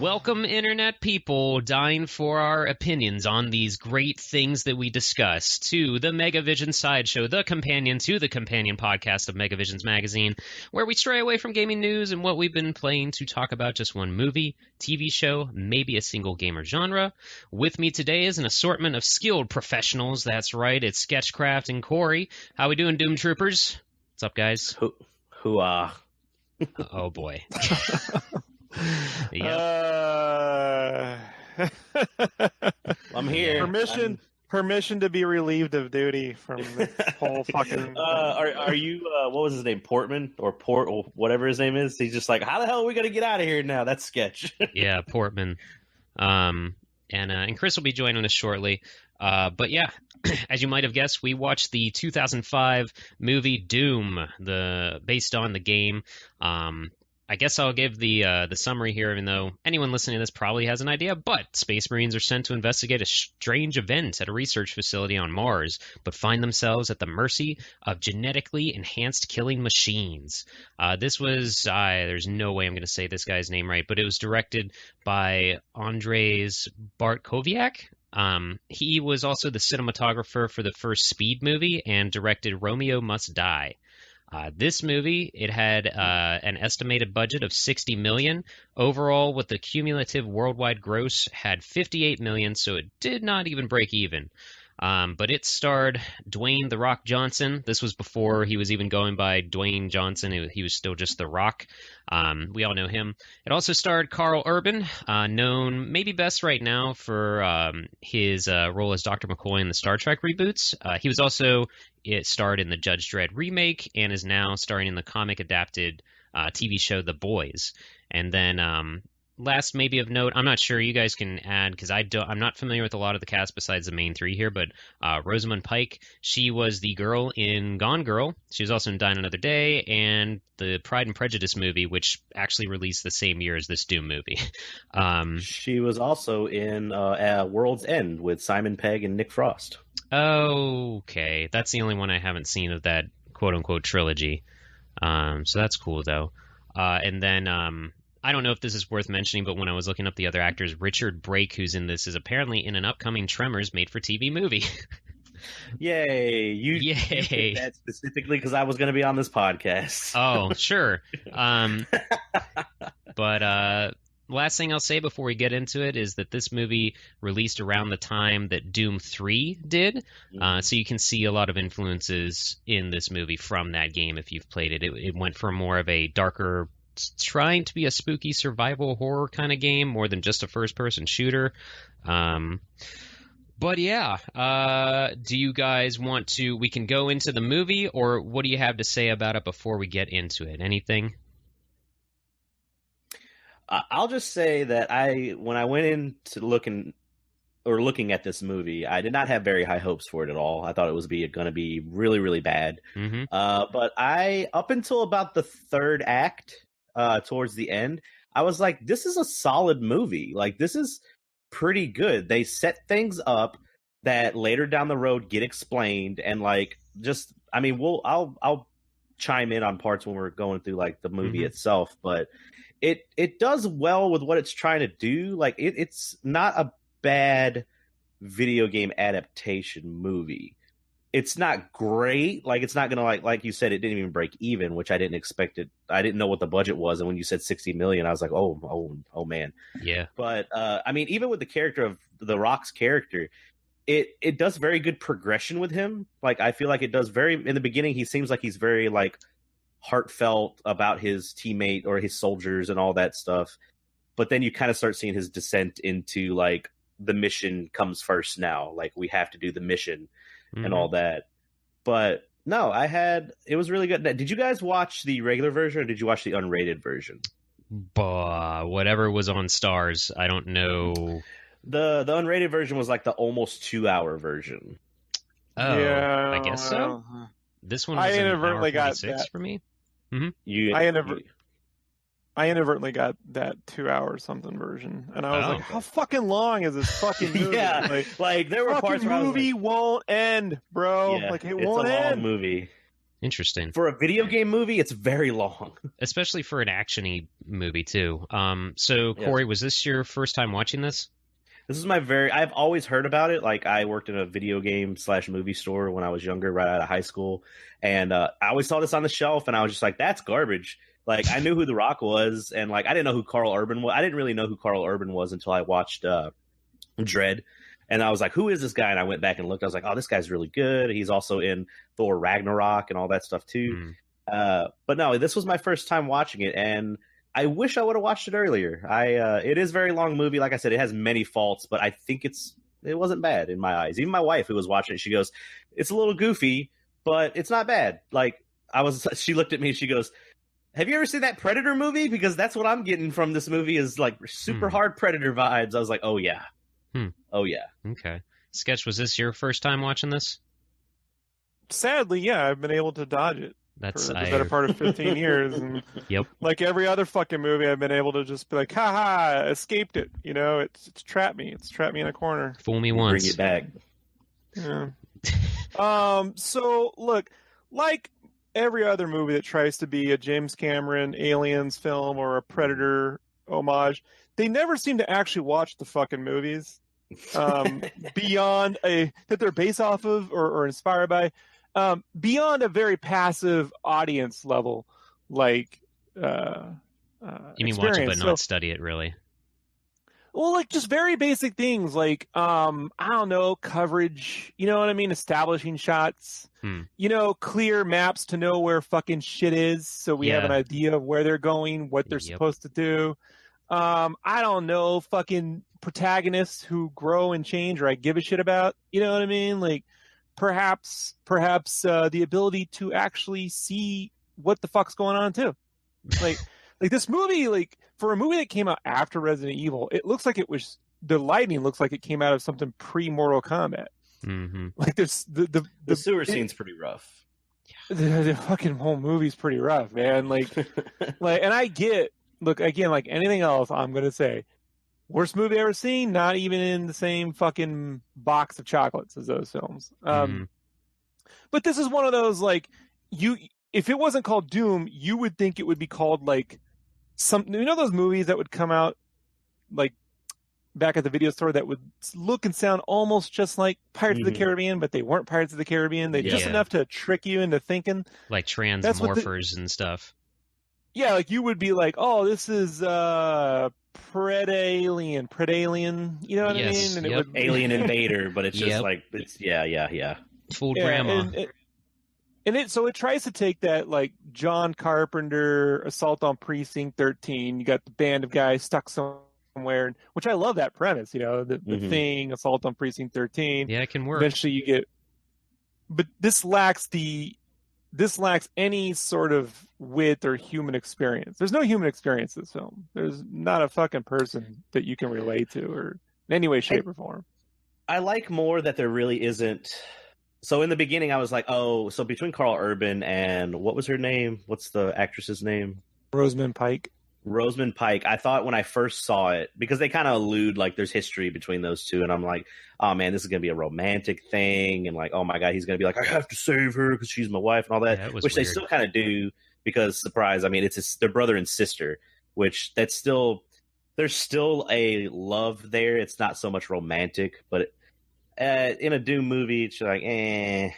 Welcome, Internet people, dying for our opinions on these great things that we discuss, to the Megavision Sideshow, the companion to the companion podcast of Megavision's magazine, where we stray away from gaming news and what we've been playing to talk about just one movie, TV show, maybe a single game or genre. With me today is an assortment of skilled professionals. That's right, it's Sketchcraft and Corey. How we doing, Doom Troopers? What's up, guys? Hoo-ah. Oh, boy. I'm here. Permission to be relieved of duty from this whole fucking. Are you? What was his name? Portman or Port or whatever his name is. He's just like, how the hell are we gonna get out of here now? That's sketch. Yeah, Portman. And Chris will be joining us shortly. But yeah, as you might have guessed, we watched the 2005 movie Doom, based on the game. I guess I'll give the summary here, even though anyone listening to this probably has an idea. But Space Marines are sent to investigate a strange event at a research facility on Mars, but find themselves at the mercy of genetically enhanced killing machines. This was, there's no way I'm going to say this guy's name right, but it was directed by Andrzej Bartkowiak. He was also the cinematographer for the first Speed movie and directed Romeo Must Die. This movie, it had an estimated budget of $60 million. Overall, with the cumulative worldwide gross, had $58 million, so it did not even break even. But it starred Dwayne "The Rock" Johnson. This was before he was even going by Dwayne Johnson. He was still just The Rock. We all know him. It also starred Karl Urban, known maybe best right now for his role as Dr. McCoy in the Star Trek reboots. He was also starred in the Judge Dredd remake and is now starring in the comic-adapted TV show The Boys. And then last maybe of note, I'm not sure, you guys can add because I'm not familiar with a lot of the cast besides the main three here, but Rosamund Pike, she was the girl in Gone Girl. She was also in Die Another Day and the Pride and Prejudice movie, which actually released the same year as this Doom movie. She was also in World's End with Simon Pegg and Nick Frost. Okay, that's the only one I haven't seen of that quote-unquote trilogy. So that's cool, though. And then I don't know if this is worth mentioning, but when I was looking up the other actors, Richard Brake, who's in this, is apparently in an upcoming Tremors made-for-TV movie. Yay! You did that specifically because I was going to be on this podcast. Oh, sure. But last thing I'll say before we get into it is that this movie released around the time that Doom 3 did. So you can see a lot of influences in this movie from that game if you've played it. It went for more of a darker, trying to be a spooky survival horror kind of game more than just a first-person shooter. But yeah, do you guys want to, we can go into the movie, or what do you have to say about it before we get into it? Anything? I'll just say that when I went into looking at this movie, I did not have very high hopes for it at all. I thought it was going to be really, really bad. Mm-hmm. But up until about the third act, towards the end, I was like, this is a solid movie. Like, this is pretty good. They set things up that later down the road get explained, and like, just, I mean, I'll chime in on parts when we're going through like the movie itself, but it does well with what it's trying to do. Like, it's not a bad video game adaptation movie. It's not great. Like, it's not gonna like you said, it didn't even break even, which I didn't expect it. I didn't know what the budget was, and when you said $60 million, I was like, oh man. Yeah. But I mean, even with the character of The Rock's character, it does very good progression with him. Like, I feel like it does in the beginning, he seems like he's very like heartfelt about his teammate or his soldiers and all that stuff. But then you kind of start seeing his descent into like, the mission comes first now. Like, we have to do the mission and all that. But no, it was really good. Did you guys watch the regular version, or did you watch the unrated version? Whatever was on Stars, I don't know. The unrated version was like the almost 2-hour version. Oh, yeah, I guess so. This one was I inadvertently got that for me. I inadvertently got that 2-hour something version, and I was like, "How fucking long is this fucking movie?" Like there were parts where I was movie won't end, bro. Yeah, like, it it's won't a long end. movie. Interesting. For a video game movie, it's very long. Especially for an action-y movie, too. So, Corey, was this your first time watching this? This is I've always heard about it. Like, I worked in a video game / movie store when I was younger, right out of high school. And I always saw this on the shelf, and I was just like, that's garbage. Like, I knew who The Rock was, and, like, I didn't know who Karl Urban was. I didn't really know who Karl Urban was until I watched Dread. And I was like, who is this guy? And I went back and looked. I was like, oh, this guy's really good. He's also in Thor Ragnarok and all that stuff, too. But no, this was my first time watching it, and I wish I would have watched it earlier. It is a very long movie. Like I said, it has many faults, but I think it wasn't bad in my eyes. Even my wife, who was watching it, she goes, it's a little goofy, but it's not bad. Like, she looked at me and she goes, have you ever seen that Predator movie? Because that's what I'm getting from this movie is like super hard Predator vibes. I was like, oh yeah. Oh yeah. Okay. Sketch, was this your first time watching this? Sadly, yeah, I've been able to dodge it. For the better part of 15 years. And yep. Like every other fucking movie, I've been able to just be like, ha, escaped it. You know, it's trapped me. It's trapped me in a corner. Fool me once. Bring it back. Yeah. So, look, like every other movie that tries to be a James Cameron Aliens film or a Predator homage, they never seem to actually watch the fucking movies beyond that they're based off of or inspired by. Beyond a very passive audience level, like you mean watch it but not study it, really? Well, like just very basic things, like I don't know, coverage. You know what I mean? Establishing shots. You know, clear maps to know where fucking shit is, so we have an idea of where they're going, what they're supposed to do. I don't know, fucking protagonists who grow and change, or I give a shit about. You know what I mean? Like. Perhaps the ability to actually see what the fuck's going on too, like this movie, like for a movie that came out after Resident Evil, it looks like the lighting looks like it came out of something pre-Mortal Kombat. Like there's the sewer scene's pretty rough. The fucking whole movie's pretty rough, man. Like, and I get, look again, like anything else, I'm gonna say. Worst movie ever seen, not even in the same fucking box of chocolates as those films. But this is one of those, like, if it wasn't called Doom, you would think it would be called, like, you know those movies that would come out, like, back at the video store that would look and sound almost just like Pirates of the Caribbean, but they weren't Pirates of the Caribbean. They just enough to trick you into thinking. Like Transmorphers and stuff. Yeah, like you would be like, oh, this is Predalien, you know what I mean? And it would... Alien Invader, but it's just like it's Fooled grandma. So it tries to take that like John Carpenter Assault on Precinct 13. You got the band of guys stuck somewhere, which I love that premise. You know, the Thing, Assault on Precinct 13. Yeah, it can work. Eventually, you get, but this lacks any sort of wit or human experience. There's no human experience in this film. There's not a fucking person that you can relate to or in any way, shape, or form. I like more that there really isn't. So in the beginning, I was like, oh, so between Karl Urban and what was her name? What's the actress's name? Rosamund Pike. Rosamund Pike. I thought when I first saw it, because they kind of allude like there's history between those two, and I'm like, oh man, this is gonna be a romantic thing, and like, oh my god, he's gonna be like, I have to save her because she's my wife and all that, which weird. They still kind of do because surprise, I mean, it's their brother and sister, which there's still a love there. It's not so much romantic, but in a Doom movie, it's like, eh.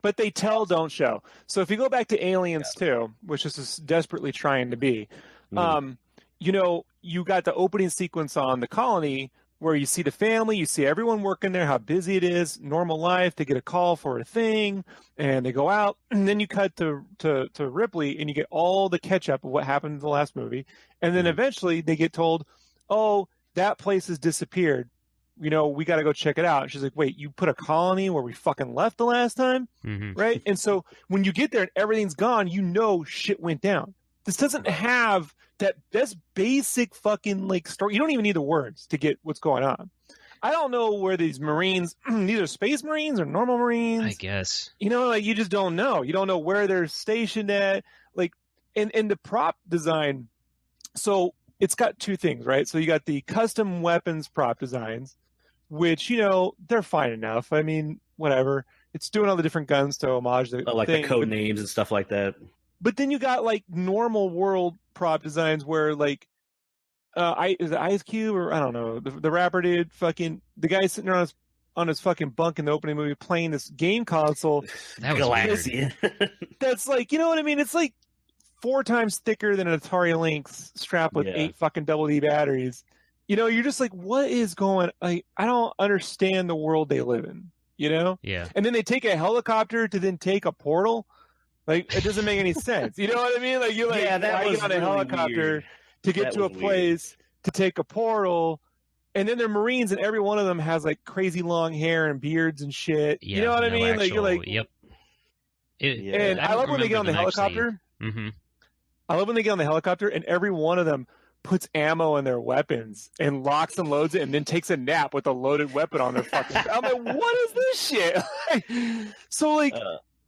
But they tell, don't show. So if you go back to Aliens 2, which is just desperately trying to be, you know, you got the opening sequence on the colony where you see the family, you see everyone working there, how busy it is, normal life. They get a call for a thing, and they go out, and then you cut to Ripley, and you get all the catch up of what happened in the last movie, and then eventually they get told, "Oh, that place has disappeared. You know, we got to go check it out." And she's like, "Wait, you put a colony where we fucking left the last time, right?" And so when you get there and everything's gone, you know shit went down. This doesn't have that's basic fucking like story. You don't even need the words to get what's going on. I don't know where these Marines, these are Space Marines or normal Marines. I guess. You know, like you just don't know. You don't know where they're stationed at. Like, and the prop design. So it's got two things, right? So you got the custom weapons prop designs, which, you know, they're fine enough. I mean, whatever. It's doing all the different guns to homage the like thing, the code names and stuff like that. But then you got like normal world prop designs where like is it Ice Cube or I don't know, the rapper dude, fucking the guy sitting there on his fucking bunk in the opening movie playing this game console. That was weird. That's like, you know what I mean? It's like 4 times thicker than an Atari Lynx strapped with 8 fucking double D batteries. You know, you're just like, what is going? I don't understand the world they live in. You know? Yeah. And then they take a helicopter to then take a portal. Like, it doesn't make any sense. You know what I mean? Like, you're like, that was on a really helicopter weird. to get to a place to take a portal. And then they're Marines, and every one of them has like crazy long hair and beards and shit. Yeah, you know what I mean? Like, you're like, yep. And I love when they get on the helicopter. Mm-hmm. I love when they get on the helicopter, and every one of them puts ammo in their weapons and locks and loads it, and then takes a nap with a loaded weapon on their fucking. I'm like, what is this shit? So like.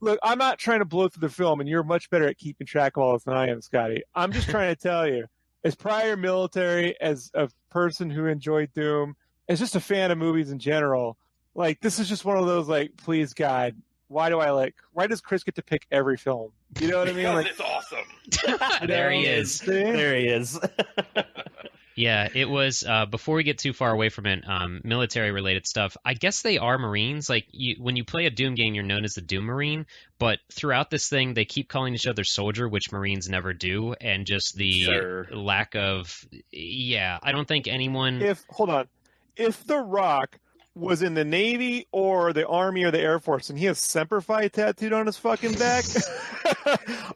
Look, I'm not trying to blow through the film, and you're much better at keeping track of all this than I am, Scotty. I'm just trying to tell you, as prior military, as a person who enjoyed Doom, as just a fan of movies in general, like, this is just one of those, like, please, God, why does Chris get to pick every film? You know what I mean? Like, it's awesome. There he is. There he is. Yeah, it was, before we get too far away from it, military-related stuff, I guess they are Marines. Like, when you play a Doom game, you're known as the Doom Marine, but throughout this thing, they keep calling each other soldier, which Marines never do, and just the lack of... Yeah, I don't think anyone... Hold on. If The Rock was in the Navy or the Army or the Air Force, and he has Semper Fi tattooed on his fucking back,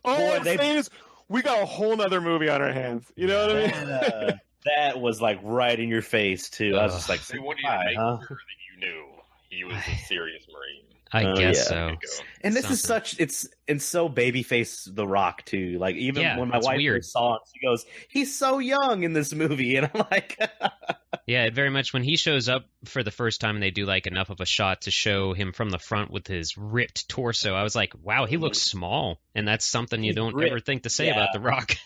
all I'm saying is, we got a whole nother movie on our hands. You know what I mean? That was like right in your face too. I was just like, they wanted you to make sure that you knew he was a serious Marine. I guess so. And this is it's so babyface The Rock too. Like even when my wife saw it, she goes, "He's so young in this movie," and I'm like, yeah, it very much when he shows up for the first time and they do like enough of a shot to show him from the front with his ripped torso. I was like, wow, he looks small, and that's something you don't ever think to say about The Rock.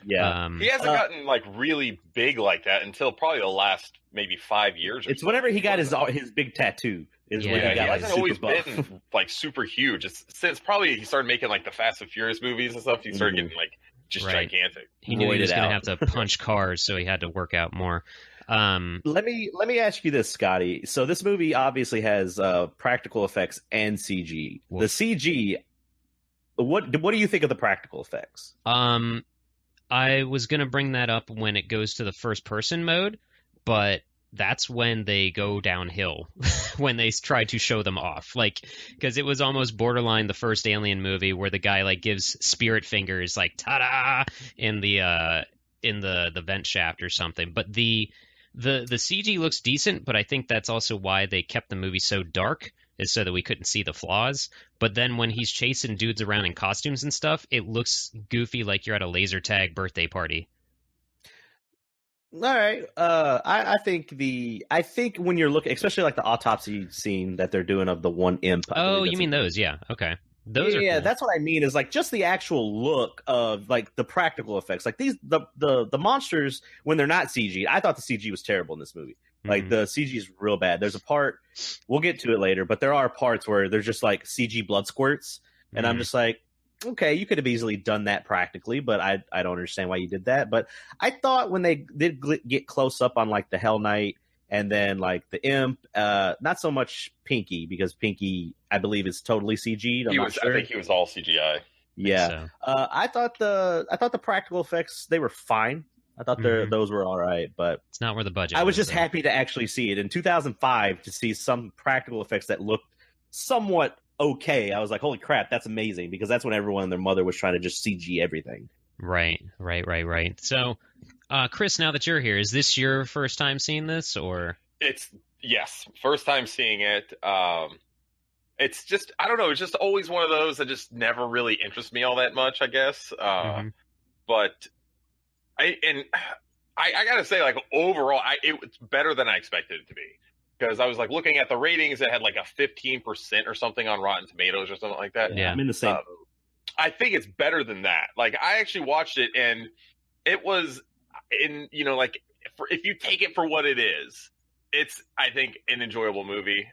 Yeah, he hasn't gotten like really big like that until probably the last maybe 5 years. It's whenever he got his big tattoo. When he hasn't always been like super huge. It's since probably he started making like the Fast and Furious movies and stuff. He started getting like just gigantic. He knew he was going to have to punch cars, so he had to work out more. Let me ask you this, Scotty. So this movie obviously has practical effects and CG. The CG, what do you think of the practical effects? I was going to bring that up when it goes to the first person mode, but that's when they go downhill, when they try to show them off. Like, because it was almost borderline the first Alien movie where the guy like gives spirit fingers like ta-da in the vent shaft or something. But the CG looks decent, but I think that's also why they kept the movie so dark, is so that we couldn't see the flaws. But then when he's chasing dudes around in costumes and stuff, it looks goofy, like you're at a laser tag birthday party. All right. I think when you're looking, especially like the autopsy scene that they're doing of the one imp. Oh, you mean those? Yeah. Okay. Those are cool. That's what I mean. Is like just the actual look of like the practical effects. Like the monsters when they're not CG. I thought the CG was terrible in this movie. Like the CG is real bad. There's a part, we'll get to it later, but there are parts where there's just like CG blood squirts, and I'm just like, okay, you could have easily done that practically, but I don't understand why you did that. But I thought when they did get close up on like the Hell Knight and then like the imp, not so much Pinky, because Pinky I believe is totally CG'd. I think he was all CGI. Yeah, I thought the practical effects, they were fine. I thought those were all right, but it's not where the budget. I was just happy to actually see it in 2005 to see some practical effects that looked somewhat okay. I was like, holy crap, that's amazing, because that's when everyone and their mother was trying to just CG everything. Right. So, Chris, now that you're here, is this your first time seeing this, or? Yes, first time seeing it. It's just, I don't know, it's just always one of those that just never really interests me all that much, I guess. But I gotta say, like, overall, it's better than I expected it to be. Because I was like looking at the ratings, it had like a 15% or something on Rotten Tomatoes or something like that. Yeah, I'm in the same. I think it's better than that. Like, I actually watched it, and it was, like, if you take it for what it is, it's I think an enjoyable movie.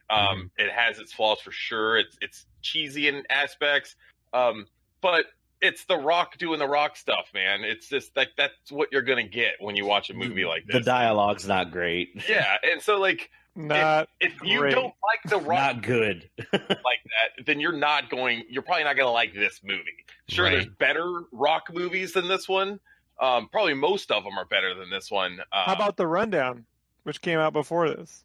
It has its flaws for sure. It's cheesy in aspects, but it's The Rock doing The Rock stuff, man. It's just like that's what you're gonna get when you watch a movie like this. The dialogue's not great. Yeah, and so like if you great. don't like The Rock, Not good. like that, then you're probably not gonna like this movie. Sure, Right. there's better Rock movies than this one. Probably most of them are better than this one. How about The Rundown, which came out before this?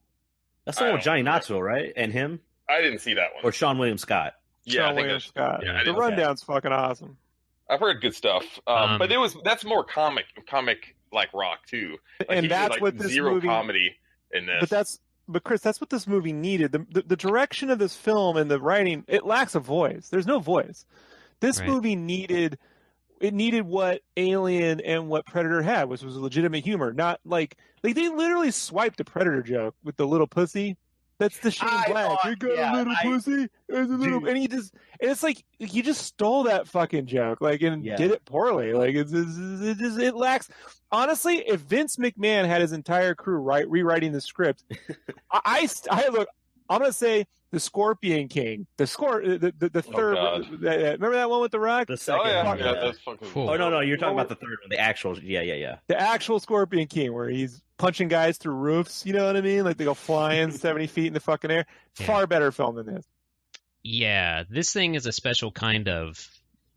That's the one with Johnny Knoxville, right? And him? I didn't see that one. Or Sean William Scott? Yeah, I Sean think William that's Scott. yeah, I The didn't- Rundown's fucking awesome. I've heard good stuff, but that's more comic like Rock too. Like, And he did, that's like, what this zero movie. comedy in this. But Chris, that's what this movie needed. The direction of this film and the writing, it lacks a voice. There's no voice. This Right. movie needed what Alien and what Predator had, which was legitimate humor. Not like they literally swiped a Predator joke with the little pussy. That's the Shane I Black. thought- You got yeah, a little pussy. There's a little, Dude. and it's like he just stole that fucking joke, like, and Yeah. did it poorly. Like it lacks. Honestly, if Vince McMahon had his entire crew rewriting the script, I look. I'm gonna say the Scorpion King, the third. God. Remember that one with the Rock? The second Oh yeah, one. yeah, that's fucking. Cool. Oh, no, you're talking about the third one. The actual. Yeah. The actual Scorpion King, where he's punching guys through roofs. You know what I mean? Like they go flying 70 feet in the fucking air. Yeah. Far better film than this. Yeah, this thing is a special kind of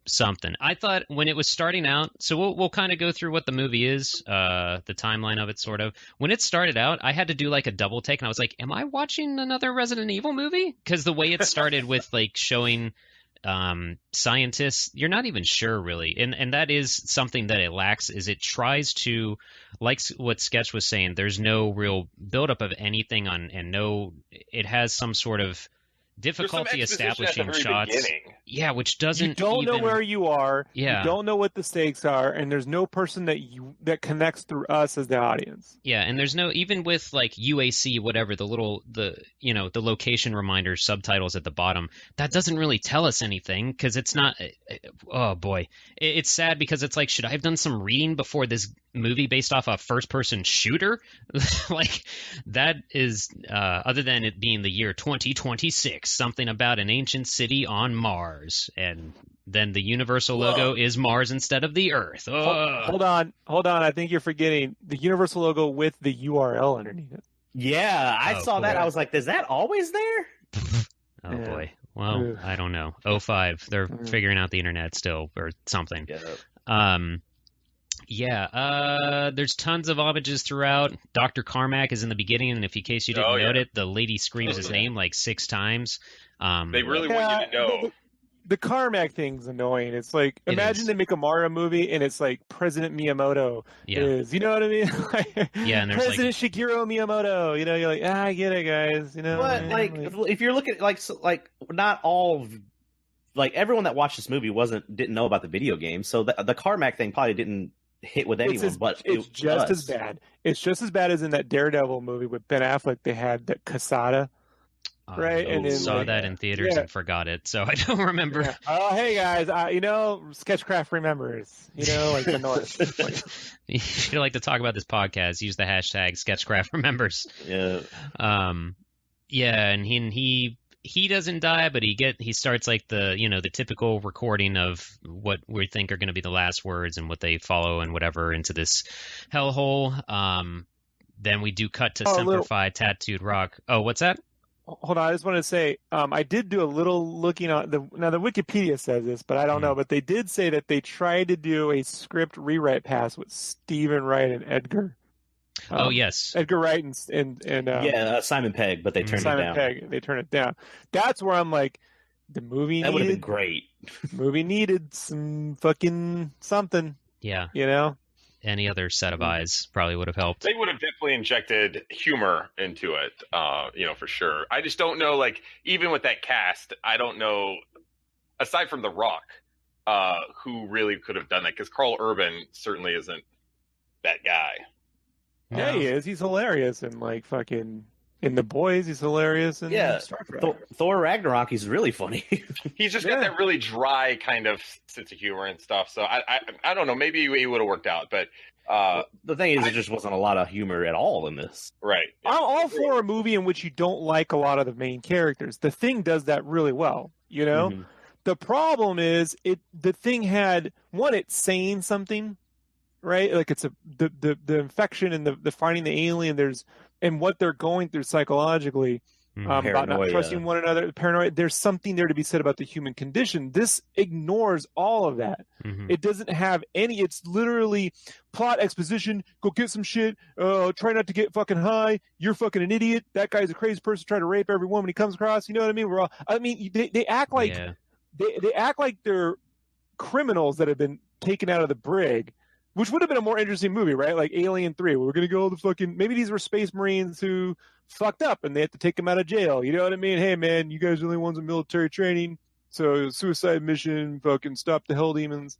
something. I thought when it was starting out, so we'll kind of go through what the movie is, the timeline of it, sort of. When it started out, I had to do like a double take, and I was like, "Am I watching another Resident Evil movie?" Because the way it started with like showing scientists, you're not even sure really, and that is something that it lacks. Is it tries to, like what Sketch was saying, there's no real buildup of anything on, and no, it has some sort of difficulty establishing shots. Beginning. Yeah, which doesn't. You don't know even- where you are. Yeah. You don't know what the stakes are, and there's no person that connects through us as the audience. Yeah, and there's no, even with like UAC, whatever, the location reminder subtitles at the bottom, that doesn't really tell us anything because it's not. Oh boy, it's sad because it's like, should I have done some reading before this movie based off a first-person shooter? Like that is, other than it being the year 2026, something about an ancient city on Mars, and then the Universal logo is Mars instead of the Earth. Hold on. I think you're forgetting the Universal logo with the URL underneath it. Yeah, I saw that. boy. I was like, is that always there? Oh Yeah. boy. Well, Ugh. I don't know. 05. They're figuring out the internet still or something. Yeah. There's tons of homages throughout. Dr. Carmack is in the beginning, and if in case you didn't Oh, yeah. note it, the lady screams his name like 6 times. They really want you to know. The Carmack thing's annoying. It's like, It imagine is. they make a Mario movie and it's like President Miyamoto Yeah. is, you know what I mean? Yeah, and there's President Shigeru Miyamoto. You know, you're like, I get it, guys. You know, But like, if you're looking at like not all, like everyone that watched this movie didn't know about the video game, so the Carmack thing probably didn't hit with anyone. But it's just as bad. It's just as bad as in that Daredevil movie with Ben Affleck. They had that Casada. Right, and I then, saw like, that in theaters yeah. and forgot it, so I don't remember. Yeah. Oh, hey guys, you know, Sketchcraft remembers. You know, like the North. Like, If you like to talk about this podcast, use the hashtag Sketchcraft Remembers. Yeah. Yeah, and he doesn't die, but he starts like the typical recording of what we think are going to be the last words and what they follow and whatever into this hellhole. Then we do cut to Simplify Tattooed Rock. Oh, what's that? Hold on, I just want to say, I did do a little looking on the Wikipedia says this, but I don't know. But they did say that they tried to do a script rewrite pass with Stephen Wright and Edgar. Oh yes, Edgar Wright and Simon Pegg, but they turned it down. Simon Pegg. They turned it down. That's where I'm like, the movie That would have been needed great. movie needed some fucking something. yeah. You know. Any other set of eyes probably would have helped. They would have definitely injected humor into it, for sure. I just don't know, like, even with that cast, I don't know, aside from The Rock, who really could have done that, because Karl Urban certainly isn't that guy. Yeah, he is. He's hilarious and like fucking In The Boys, he's hilarious. In Yeah, Star Trek. Thor Ragnarok, he's really funny. He's just got that really dry kind of sense of humor and stuff. So I don't know. Maybe he would have worked out, but the thing is, there just wasn't a lot of humor at all in this. right. I'm all for a movie in which you don't like a lot of the main characters. The Thing does that really well, you know? Mhm. The problem is the Thing had one, it's saying something, right? Like it's the infection and the finding the alien, and what they're going through psychologically, about not Paranoia. trusting one another, paranoia. There's something there to be said about the human condition. This ignores all of that. Mhm. It doesn't have any. It's literally plot exposition. Go get some shit. Try not to get fucking high. You're fucking an idiot. That guy's a crazy person trying to rape every woman he comes across. You know what I mean? They act like Yeah. they act like they're criminals that have been taken out of the brig, which would have been a more interesting movie, right? Like Alien 3, where we're going to go the fucking... Maybe these were space marines who fucked up and they have to take them out of jail. You know what I mean? Hey, man, you guys are the only ones in military training, so suicide mission, fucking stop the hell demons.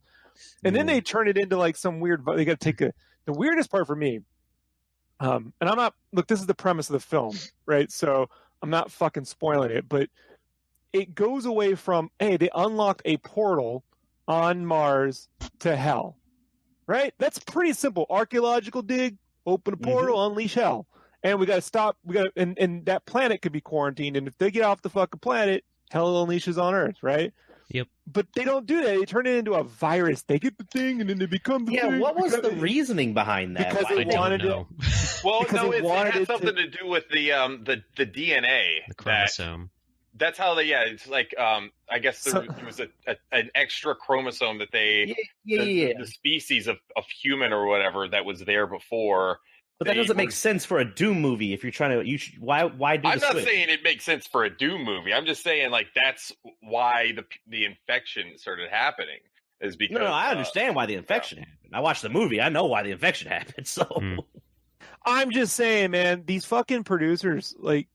And then they turn it into like some weird... They got to take the weirdest part for me, and I'm not... Look, this is the premise of the film, right? So I'm not fucking spoiling it, but it goes away from, hey, they unlocked a portal on Mars to hell. Right? That's pretty simple. Archaeological dig, open a portal, unleash hell. And we got to stop. And that planet could be quarantined. And if they get off the fucking planet, hell unleashes on Earth, right? Yep. But they don't do that. They turn it into a virus. They get the thing, and then they become the thing. What was the reasoning behind that? Because I they wanted don't know. Well, Because no, they it wanted had it something to do with the DNA. The chromosome. That's how they. Yeah, it's like I guess there was an extra chromosome that they. The species of human or whatever that was there before. But that doesn't make sense for a Doom movie. If you're trying to, why do? I'm the not switch? saying it makes sense for a Doom movie. I'm just saying like that's why the infection started happening. Is because No, I understand why the infection happened. I watched the movie. I know why the infection happened. So I'm just saying, man, these fucking producers, like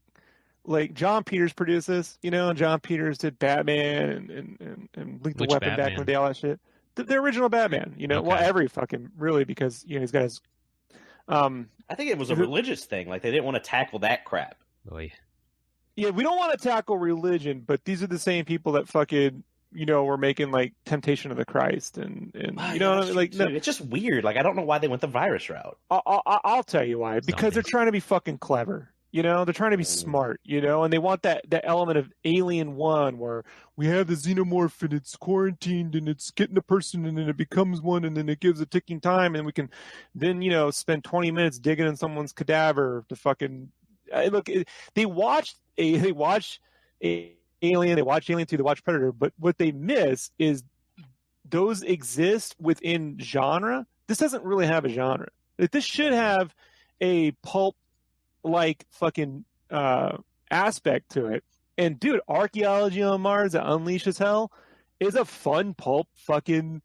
John Peters produced this, you know, and John Peters did Batman and Lethal Which Weapon back in Batman? the day, all that shit. The original Batman, you know, Okay. well, every fucking, really, because, you know, he's got his, I think it was a religious thing. Like they didn't want to tackle that crap. Boy. yeah, we don't want to tackle religion, but these are the same people that fucking, you know, were making, like, Temptation of the Christ, and you know, what I mean? Like, no, It's just weird. Like I don't know why they went the virus route. I'll tell you why. Because they're Zombies. trying to be fucking clever. You know, they're trying to be smart, you know, and they want that element of Alien 1 where we have the xenomorph and it's quarantined and it's getting a person and then it becomes one and then it gives a ticking time and we can then, you know, spend 20 minutes digging in someone's cadaver to fucking look. They watch Alien, they watch Alien 2, they watch Predator, but what they miss is those exist within genre. This doesn't really have a genre. Like, this should have a pulp like fucking aspect to it. And dude, archaeology on Mars that unleashes hell is a fun pulp fucking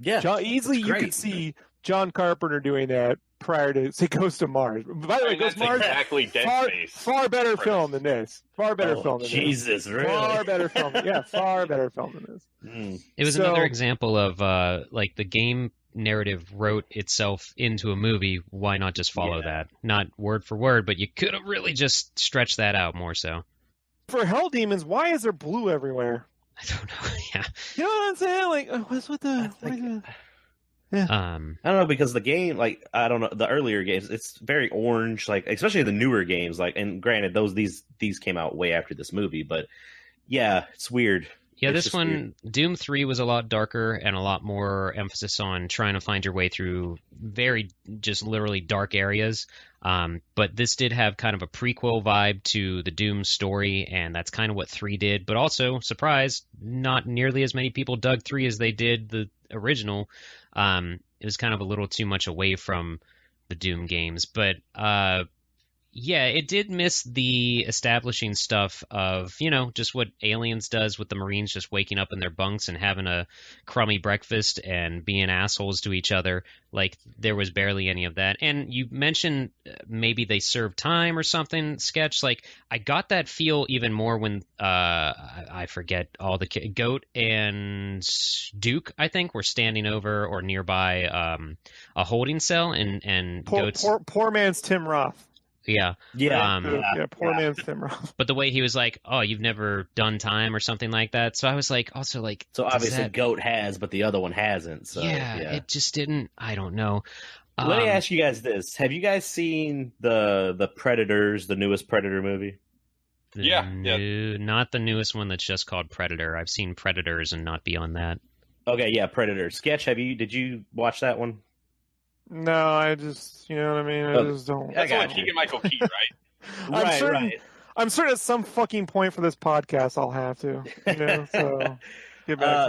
easily you could see John Carpenter doing that prior to say Ghost of Mars. By the way, Ghost of Mars exactly Dead Space. far better film than this. Far better film than Jesus, this. really? Far better film. Yeah, far better film than this. It was So- another example of like the game narrative wrote itself into a movie. Why not just follow that? Not word for word, but you could have really just stretched that out more so. For Hell Demons, why is there blue everywhere? I don't know. Yeah. You know what I'm saying? Like, what's with the... I don't know, because the game, like, I don't know, the earlier games, it's very orange, like, especially the newer games, like, and granted, these came out way after this movie, but yeah, it's weird. Yeah, It's this just one, weird. Doom 3 was a lot darker and a lot more emphasis on trying to find your way through very just literally dark areas. But this did have kind of a prequel vibe to the Doom story, and that's kind of what 3 did. But also, surprise, not nearly as many people dug 3 as they did the original. It was kind of a little too much away from the Doom games. But yeah, it did miss the establishing stuff of, you know, just what Aliens does with the Marines just waking up in their bunks and having a crummy breakfast and being assholes to each other. Like, there was barely any of that. And you mentioned maybe they served time or something, Sketch. Like, I got that feel even more when, I forget all the Goat and Duke, I think, were standing over or nearby a holding cell, and Goat's... Poor man's Tim Roth. Yeah. Poor man's Tim Roth. But the way he was like, "Oh, you've never done time" or something like that. So I was like, also like, so obviously Goat has, but the other one hasn't. So yeah, it just didn't. I don't know. Let me ask you guys this: have you guys seen the Predators, the newest Predator movie? Not the newest one that's just called Predator. I've seen Predators and not beyond that. Okay, yeah, Predator. Sketch, did you watch that one? No, I just, you know what I mean? I just don't. That's what Keegan-Michael Key, right? Right. I'm certain at some fucking point for this podcast I'll have to, you know, so...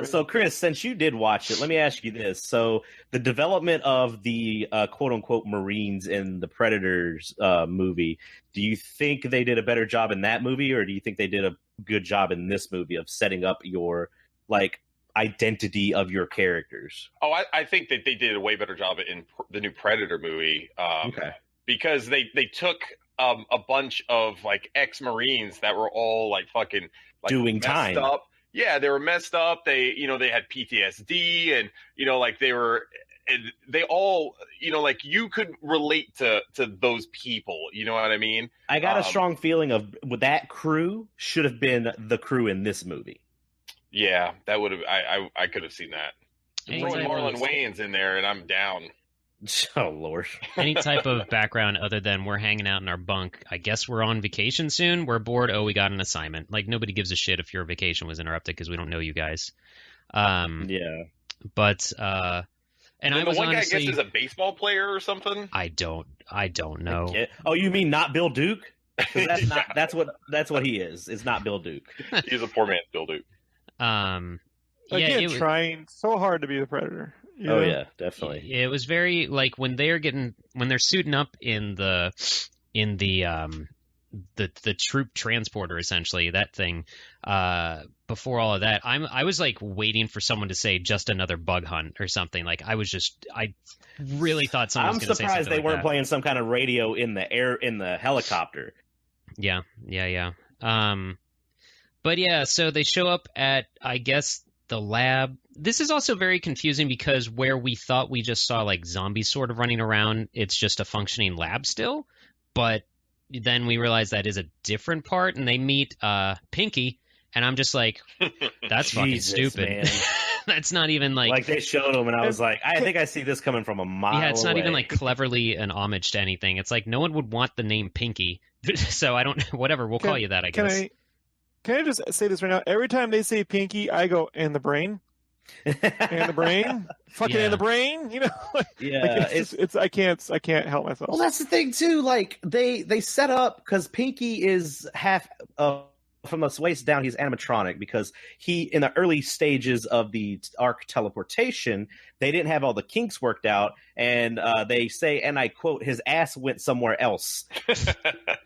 So, Chris, since you did watch it, let me ask you this. So, the development of the quote-unquote Marines in the Predators movie, do you think they did a better job in that movie, or do you think they did a good job in this movie of setting up your, like, identity of your characters? Oh, I think that they did a way better job in the new Predator movie. Because they took a bunch of, like, ex-Marines that were all, like, fucking... like, doing time. Up. Yeah, they were messed up. They had PTSD, and like they all, like you could relate to those people. You know what I mean? I got a strong feeling of that crew should have been the crew in this movie. Yeah, that would have. I could have seen that. Throwing Marlon Wayans in there, and I'm down. Oh, Lord. Any type of background other than we're hanging out in our bunk. I guess we're on vacation soon. We're bored. Oh, we got an assignment. Like, nobody gives a shit if your vacation was interrupted because we don't know you guys. Yeah. But, and I was one honestly... guy, I guess, is a baseball player or something? I don't know. Oh, you mean not Bill Duke? That's what he is. It's not Bill Duke. He's a poor man, Bill Duke. Again, trying so hard to be the Predator. Oh yeah, definitely. It was very like when they're suiting up in the troop transporter, essentially, that thing. Before all of that, I was like waiting for someone to say just another bug hunt or something. Like I really thought someone was going to say something. I'm surprised they weren't playing some kind of radio in the helicopter. Yeah. But yeah, so they show up at, I guess, the lab. This is also very confusing because where we thought we just saw like zombies sort of running around, it's just a functioning lab still. But then we realize that is a different part, and they meet Pinky, and I'm just like, that's fucking stupid. Man. That's not even like they showed him, and I was like, I think I see this coming from a mile away. Yeah, it's not even like cleverly an homage to anything. It's like no one would want the name Pinky, so I don't. Whatever, we'll call you that. I guess. Can I just say this right now? Every time they say Pinky, I go, and the brain? And the brain? Fucking in the brain? You know? Yeah. I can't help myself. Well, that's the thing, too. Like, they set up, because Pinky is half from the waist down, he's animatronic, because he, in the early stages of the arc teleportation, they didn't have all the kinks worked out, and they say, and I quote, his ass went somewhere else.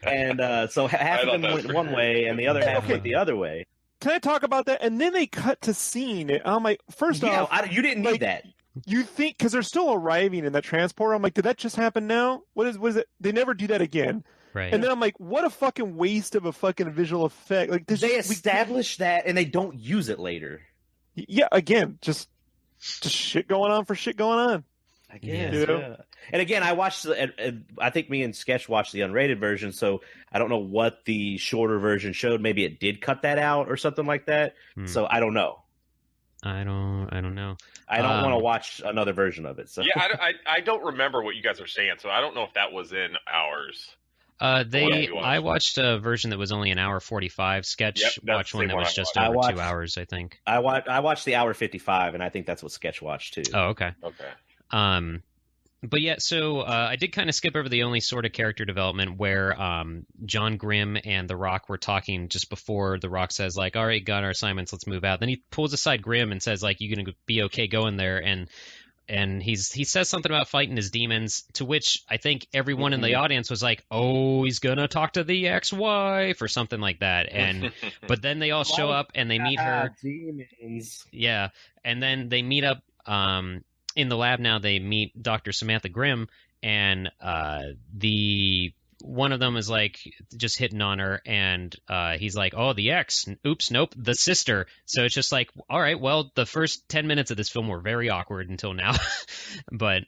And so half of them went one way, and the other half went the other way. Can I talk about that? And then they cut to scene. I'm like, first off... you didn't need that. You think, because they're still arriving in that transporter, I'm like, did that just happen now? What is it? They never do that again. Right. And then I'm like, what a fucking waste of a fucking visual effect. Like they establish that, and they don't use it later. Yeah, again, just shit going on for shit going on. I guess. Yeah. And again, I think me and Sketch watched the unrated version, so I don't know what the shorter version showed. Maybe it did cut that out or something like that. So I don't know. I don't know. I don't want to watch another version of it. So yeah, I don't remember what you guys are saying, so I don't know if that was in ours. I watched a version that was only an hour 45. Sketch watched one that was just over 2 hours, I think. I watched the hour 55, and I think that's what Sketch watched too. Oh, okay. But yeah, so I did kind of skip over the only sort of character development where John Grimm and The Rock were talking just before The Rock says, like, all right, got our assignments, let's move out. Then he pulls aside Grimm and says, like, you going to be okay going there? And he says something about fighting his demons, to which I think everyone in the audience was like, oh, he's going to talk to the ex-wife or something like that. But then they all show up and they meet her. Demons. Yeah. And then they meet up in the lab now. They meet Dr. Samantha Grimm, and one of them is like just hitting on her, and he's like, oh, the ex. Oops, nope, the sister. So it's just like, all right, well, the first 10 minutes of this film were very awkward until now. But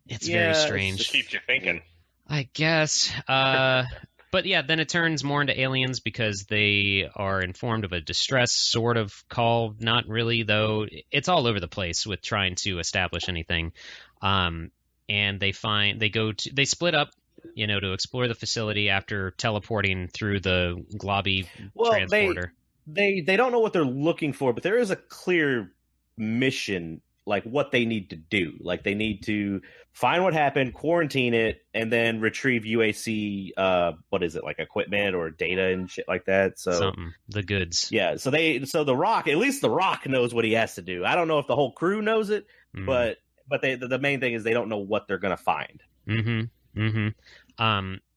it's very strange. It keeps you thinking. I guess. But yeah, then it turns more into aliens because they are informed of a distress sort of call. Not really, though. It's all over the place with trying to establish anything. And they split up, to explore the facility after teleporting through the globby transporter. They don't know what they're looking for, but there is a clear mission, like what they need to do. Like they need to find what happened, quarantine it, and then retrieve UAC what is it, like equipment or data and shit like that. So something, the goods. Yeah, so the Rock, at least the Rock knows what he has to do. I don't know if the whole crew knows it, but the main thing is they don't know what they're gonna find.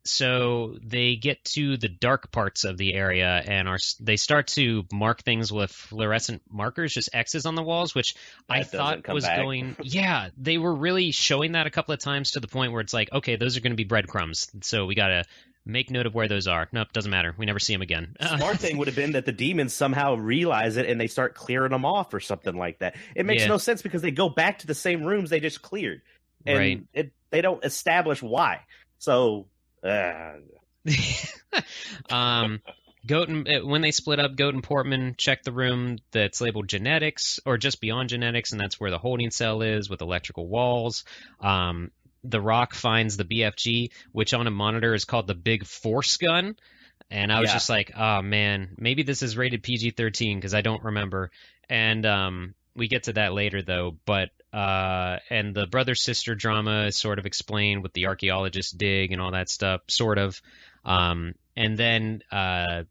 So they get to the dark parts of the area and they start to mark things with fluorescent markers, just X's on the walls, which I thought was going. Yeah, they were really showing that a couple of times to the point where it's like, okay, those are going to be breadcrumbs. So we got to make note of where those are. Nope, doesn't matter. We never see them again. Smart thing would have been that the demons somehow realize it and they start clearing them off or something like that. It makes no sense because they go back to the same rooms they just cleared. And they don't establish why. So... Goat and when they split up, Goat and Portman check the room that's labeled genetics or just beyond genetics, and that's where the holding cell is with electrical walls. The Rock finds the BFG, which on a monitor is called the Big Force Gun, and I was just like, oh man, maybe this is rated PG-13 because I don't remember. And we get to that later though, but and the brother-sister drama is sort of explained with the archaeologist dig and all that stuff, sort of. And then we'll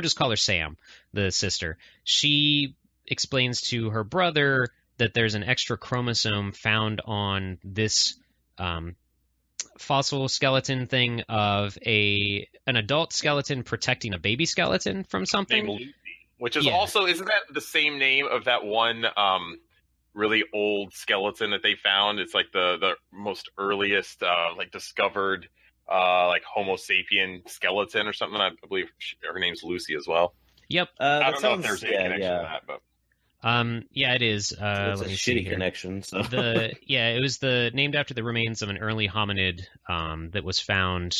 just call her Sam, the sister. She explains to her brother that there's an extra chromosome found on this fossil skeleton thing of an adult skeleton protecting a baby skeleton from something. Named Lucy, which is also, isn't that the same name of that one really old skeleton that they found? It's like the most earliest discovered Homo sapien skeleton or something. I believe her name's Lucy as well. Yep. I don't know if there's any connection to that, but it is. It's a shitty connection. So. It was named after the remains of an early hominid that was found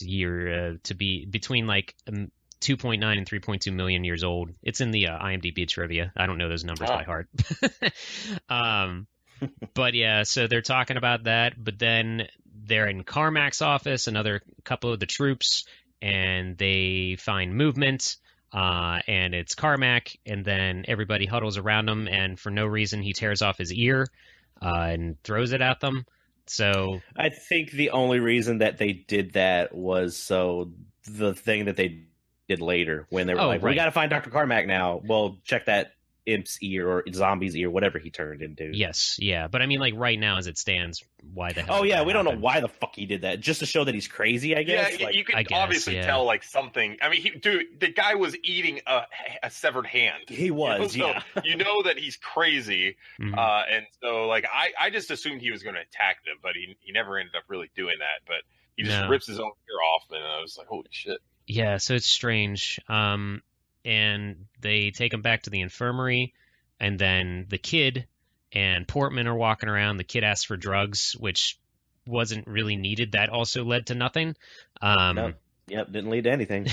here to be between 2.9 and 3.2 million years old. It's in the IMDb trivia. I don't know those numbers by heart. But yeah, so they're talking about that, but then they're in Carmack's office, another couple of the troops, and they find movement, and it's Carmack, and then everybody huddles around him, and for no reason he tears off his ear and throws it at them. So I think the only reason that they did that was so the thing that they did later when they were we got to find Dr. Carmack now. Well, check that imp's ear or zombie's ear, whatever he turned into. Yes, yeah. But I mean, right now as it stands, why the hell? Oh, yeah, we don't know why the fuck he did that. Just to show that he's crazy, I guess. Yeah, you can obviously tell, something. I mean, the guy was eating a severed hand. He was, so you know that he's crazy. Mm-hmm. And so, I just assumed he was going to attack them, but he never ended up really doing that. But he just rips his own ear off, and I was like, holy shit. Yeah, so it's strange. And they take him back to the infirmary, and then the kid and Portman are walking around. The kid asks for drugs, which wasn't really needed. That also led to nothing. No. Yep, didn't lead to anything.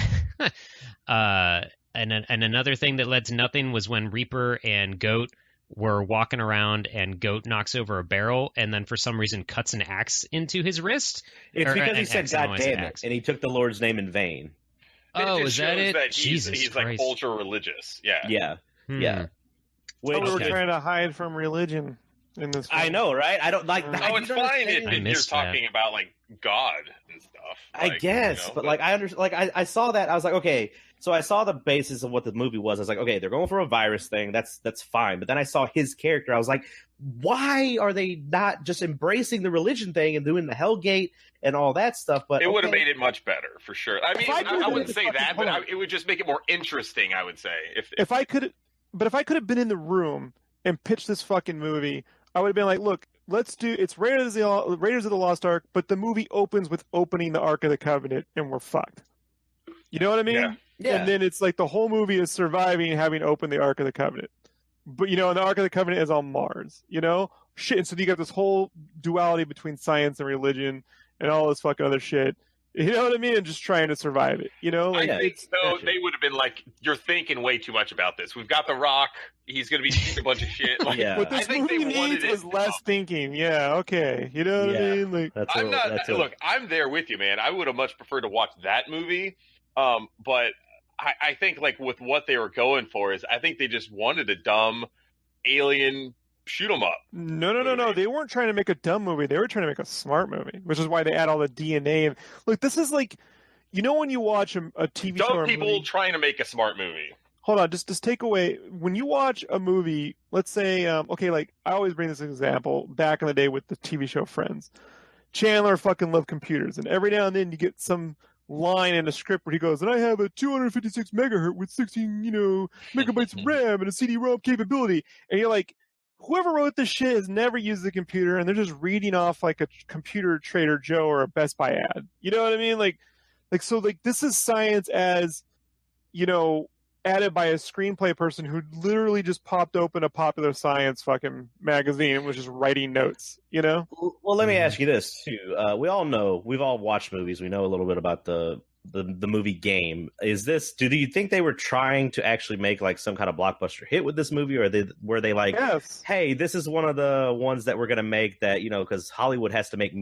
And another thing that led to nothing was when Reaper and Goat were walking around, and Goat knocks over a barrel, and then for some reason cuts an axe into his wrist. It's because he said, God damn it, and he took the Lord's name in vain. Oh, is that it? That Jesus he's Christ. Ultra religious. Yeah. Yeah. Yeah. We were trying to hide from religion in this film. I know, right? I don't like that. Oh, it's fine if you're talking about God and stuff. I guess, but I understand. I saw that. I was like, okay. So I saw the basis of what the movie was. I was like, okay, they're going for a virus thing. That's fine. But then I saw his character. I was like, why are they not just embracing the religion thing and doing the Hellgate and all that stuff? But it would have made it much better for sure. I mean, I wouldn't say that, but it would just make it more interesting. I would say if I could have been in the room and pitched this fucking movie, I would have been like, look, let's do it's Raiders of the Lost Ark, but the movie opens with opening the Ark of the Covenant, and we're fucked. You know what I mean? Yeah. And then it's like the whole movie is surviving having opened the Ark of the Covenant. But, and the Ark of the Covenant is on Mars, Shit. And so you got this whole duality between science and religion. and all this fucking other shit. You know what I mean? And just trying to survive it. You know, I like think though they would have been like, "You're thinking way too much about this. We've got The Rock. He's going to be doing a bunch of shit." Like, Yeah. what I this think movie they wanted needs it is to less come. thinking. Yeah, okay. You know what I mean? Like, That's I'm not. that's Look, I'm there with you, man. I would have much preferred to watch that movie. But I think like with what they were going for is, I think they just wanted a dumb alien shoot 'em up. no. They weren't trying to make a dumb movie. They were trying to make a smart movie, which is why they add all the DNA. And look, this is like, you know, when you watch a TV show or Dumb a people movie, trying to make a smart movie. hold on, just take away when you watch a movie. Let's say, okay, like I always bring this example back in the day with the TV show Friends. Chandler fucking loved computers, and every now and then you get some line in a script where he goes, and I have a 256 megahertz with 16, megabytes of RAM and a CD-ROM capability, and you're like, whoever wrote this shit has never used the computer, and they're just reading off like a computer Trader Joe or a Best Buy ad. You know what I mean? Like so, like this is science as, added by a screenplay person who literally just popped open a Popular Science fucking magazine and was just writing notes. Well, let me ask you this too. We all know, we've all watched movies. We know a little bit about the movie Game. Do you think they were trying to actually make like some kind of blockbuster hit with this movie, or were they like, Yes. hey, this is one of the ones that we're going to make that, because Hollywood has to make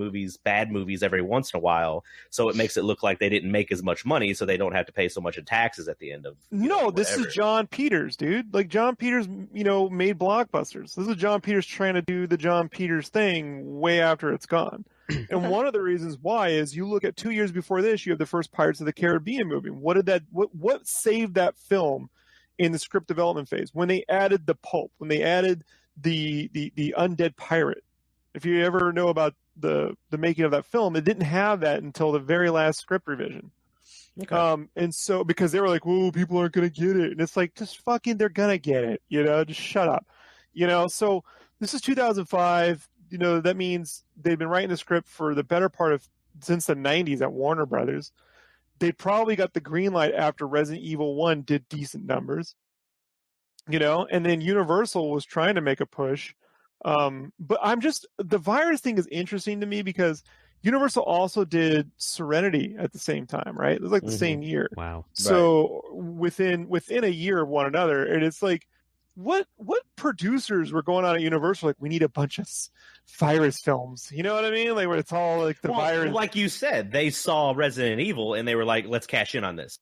bad movies every once in a while, so it makes it look like they didn't make as much money, so they don't have to pay so much in taxes at the end of No, this is whatever. John Peters, dude. Like John Peters, made blockbusters. This is John Peters trying to do the John Peters thing way after it's gone. And one of the reasons why is you look at 2 years before this, you have the first Pirates of the Caribbean movie. What saved that film in the script development phase? When they added the pulp, when they added the undead pirate. If you ever know about the making of that film, it didn't have that until the very last script revision. Okay. And so because they were like, "Whoa, people aren't gonna get it," and it's like, just fucking, they're gonna get it. Just shut up. So this is 2005. That means they've been writing the script for the better part of since the 90s at Warner Brothers. They probably got the green light after Resident Evil 1 did decent numbers. And then Universal was trying to make a push. But the virus thing is interesting to me because Universal also did Serenity at the same time, right? It was like the same year. Wow. So within a year of one another, and it's like, what producers were going on at Universal? Like, we need a bunch of virus films. You know what I mean? Like, where it's all like the virus. Like you said, they saw Resident Evil and they were like, let's cash in on this.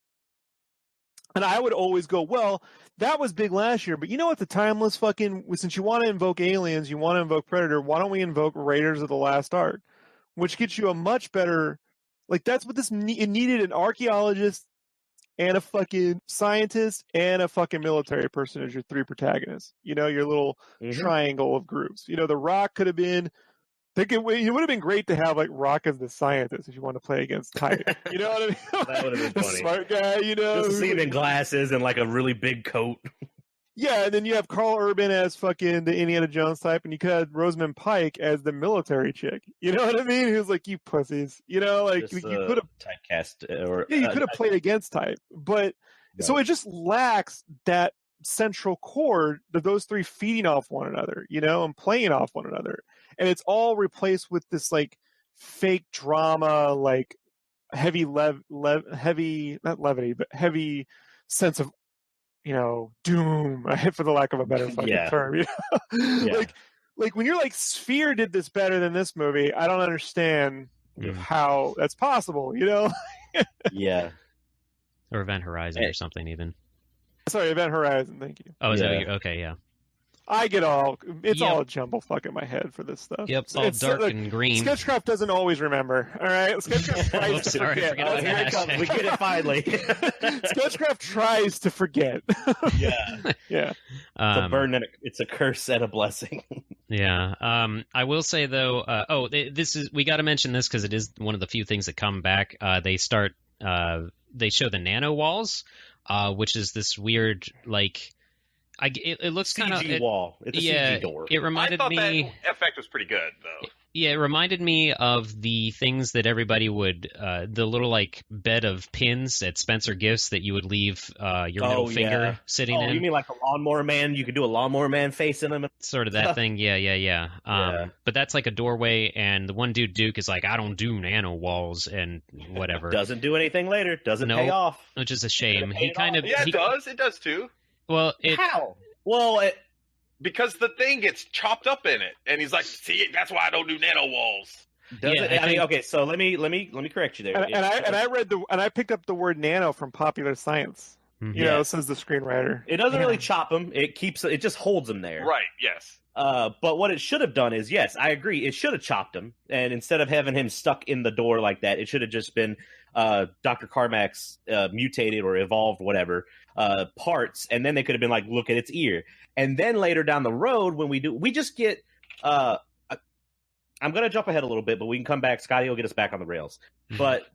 And I would always go, well, that was big last year, but you know what? The timeless fucking, since you want to invoke aliens, you want to invoke Predator, why don't we invoke Raiders of the Lost Ark? Which gets you a much better, like, that's what it needed: an archaeologist and a fucking scientist and a fucking military person as your three protagonists. Your little triangle of groups. The Rock could have been. It would have been great to have like Rock as the scientist if you want to play against Titan. You know what I mean? That would have been funny. Smart guy, Just to see him in glasses and like a really big coat. Yeah, and then you have Karl Urban as fucking the Indiana Jones type, and you could have Rosamund Pike as the military chick. You know what I mean? He was like, "You pussies," you could have typecast, or you could have played against type, but so it just lacks that central chord of those three feeding off one another, and playing off one another, and it's all replaced with this like fake drama, like heavy not levity, but heavy sense of doom, for the lack of a better fucking term. Like when you're like, Sphere did this better than this movie, I don't understand how that's possible, Yeah. Or Event Horizon or something even. Sorry, Event Horizon, thank you. Oh, is that okay, yeah. I get all a jumble fuck in my head for this stuff. Yep, it's all dark and green. Sketchcraft doesn't always remember. All right, Sketchcraft tries to forget. Forget about Here it comes. We get it finally. Sketchcraft tries to forget. Yeah. It's a burden and it's a curse and a blessing. Yeah. I will say though. We got to mention this because it is one of the few things that come back. They show the nano walls, which is this weird like. It looks kind of wall. It's a CG door. It reminded I thought me. that effect was pretty good, though. Yeah, it reminded me of the things that everybody would, the little like bed of pins at Spencer Gifts that you would leave your middle finger sitting in. You mean like a lawnmower man? You could do a lawnmower man face in them. Sort of that thing. Yeah. Yeah. But that's like a doorway, and the one Duke is like, I don't do nano walls and whatever. Doesn't do anything later. Doesn't pay off. Which is a shame. He kind of. Yeah, it does. It does too. Well, How? Well, because the thing gets chopped up in it, and he's like, "See, that's why I don't do nano walls." I mean, okay. So let me correct you there. And I picked up the word nano from Popular Science. Mm-hmm. You know, says the screenwriter. It doesn't really chop them. It just holds them there. Right. Yes. But what it should have done is, yes, I agree. It should have chopped him, and instead of having him stuck in the door like that, it should have just been Dr. Carmack's mutated or evolved whatever parts, and then they could have been like, look at its ear. And then later down the road, when we just get. I'm going to jump ahead a little bit, but we can come back. Scotty will get us back on the rails. Mm-hmm. But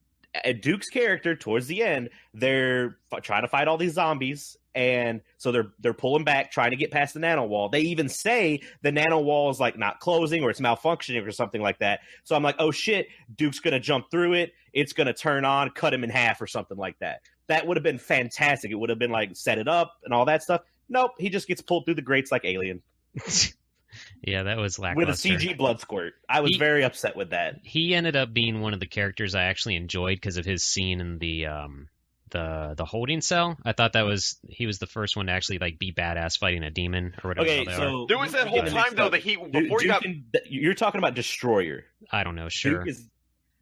Duke's character, towards the end, they're trying to fight all these zombies, and so they're pulling back, trying to get past the nano wall. They even say the nano wall is like not closing or it's malfunctioning or something like that. So I'm like, oh shit, Duke's going to jump through it. It's going to turn on, cut him in half or something like that. That would have been fantastic. It would have been like set it up and all that stuff. Nope, he just gets pulled through the grates like Alien. Yeah, that was lackluster. With a CG blood squirt. I was very upset with that. He ended up being one of the characters I actually enjoyed because of his scene in the holding cell. I thought he was the first one to actually like be badass fighting a demon or whatever. Okay, so there was that whole time though that you're talking about Destroyer. I don't know. Sure.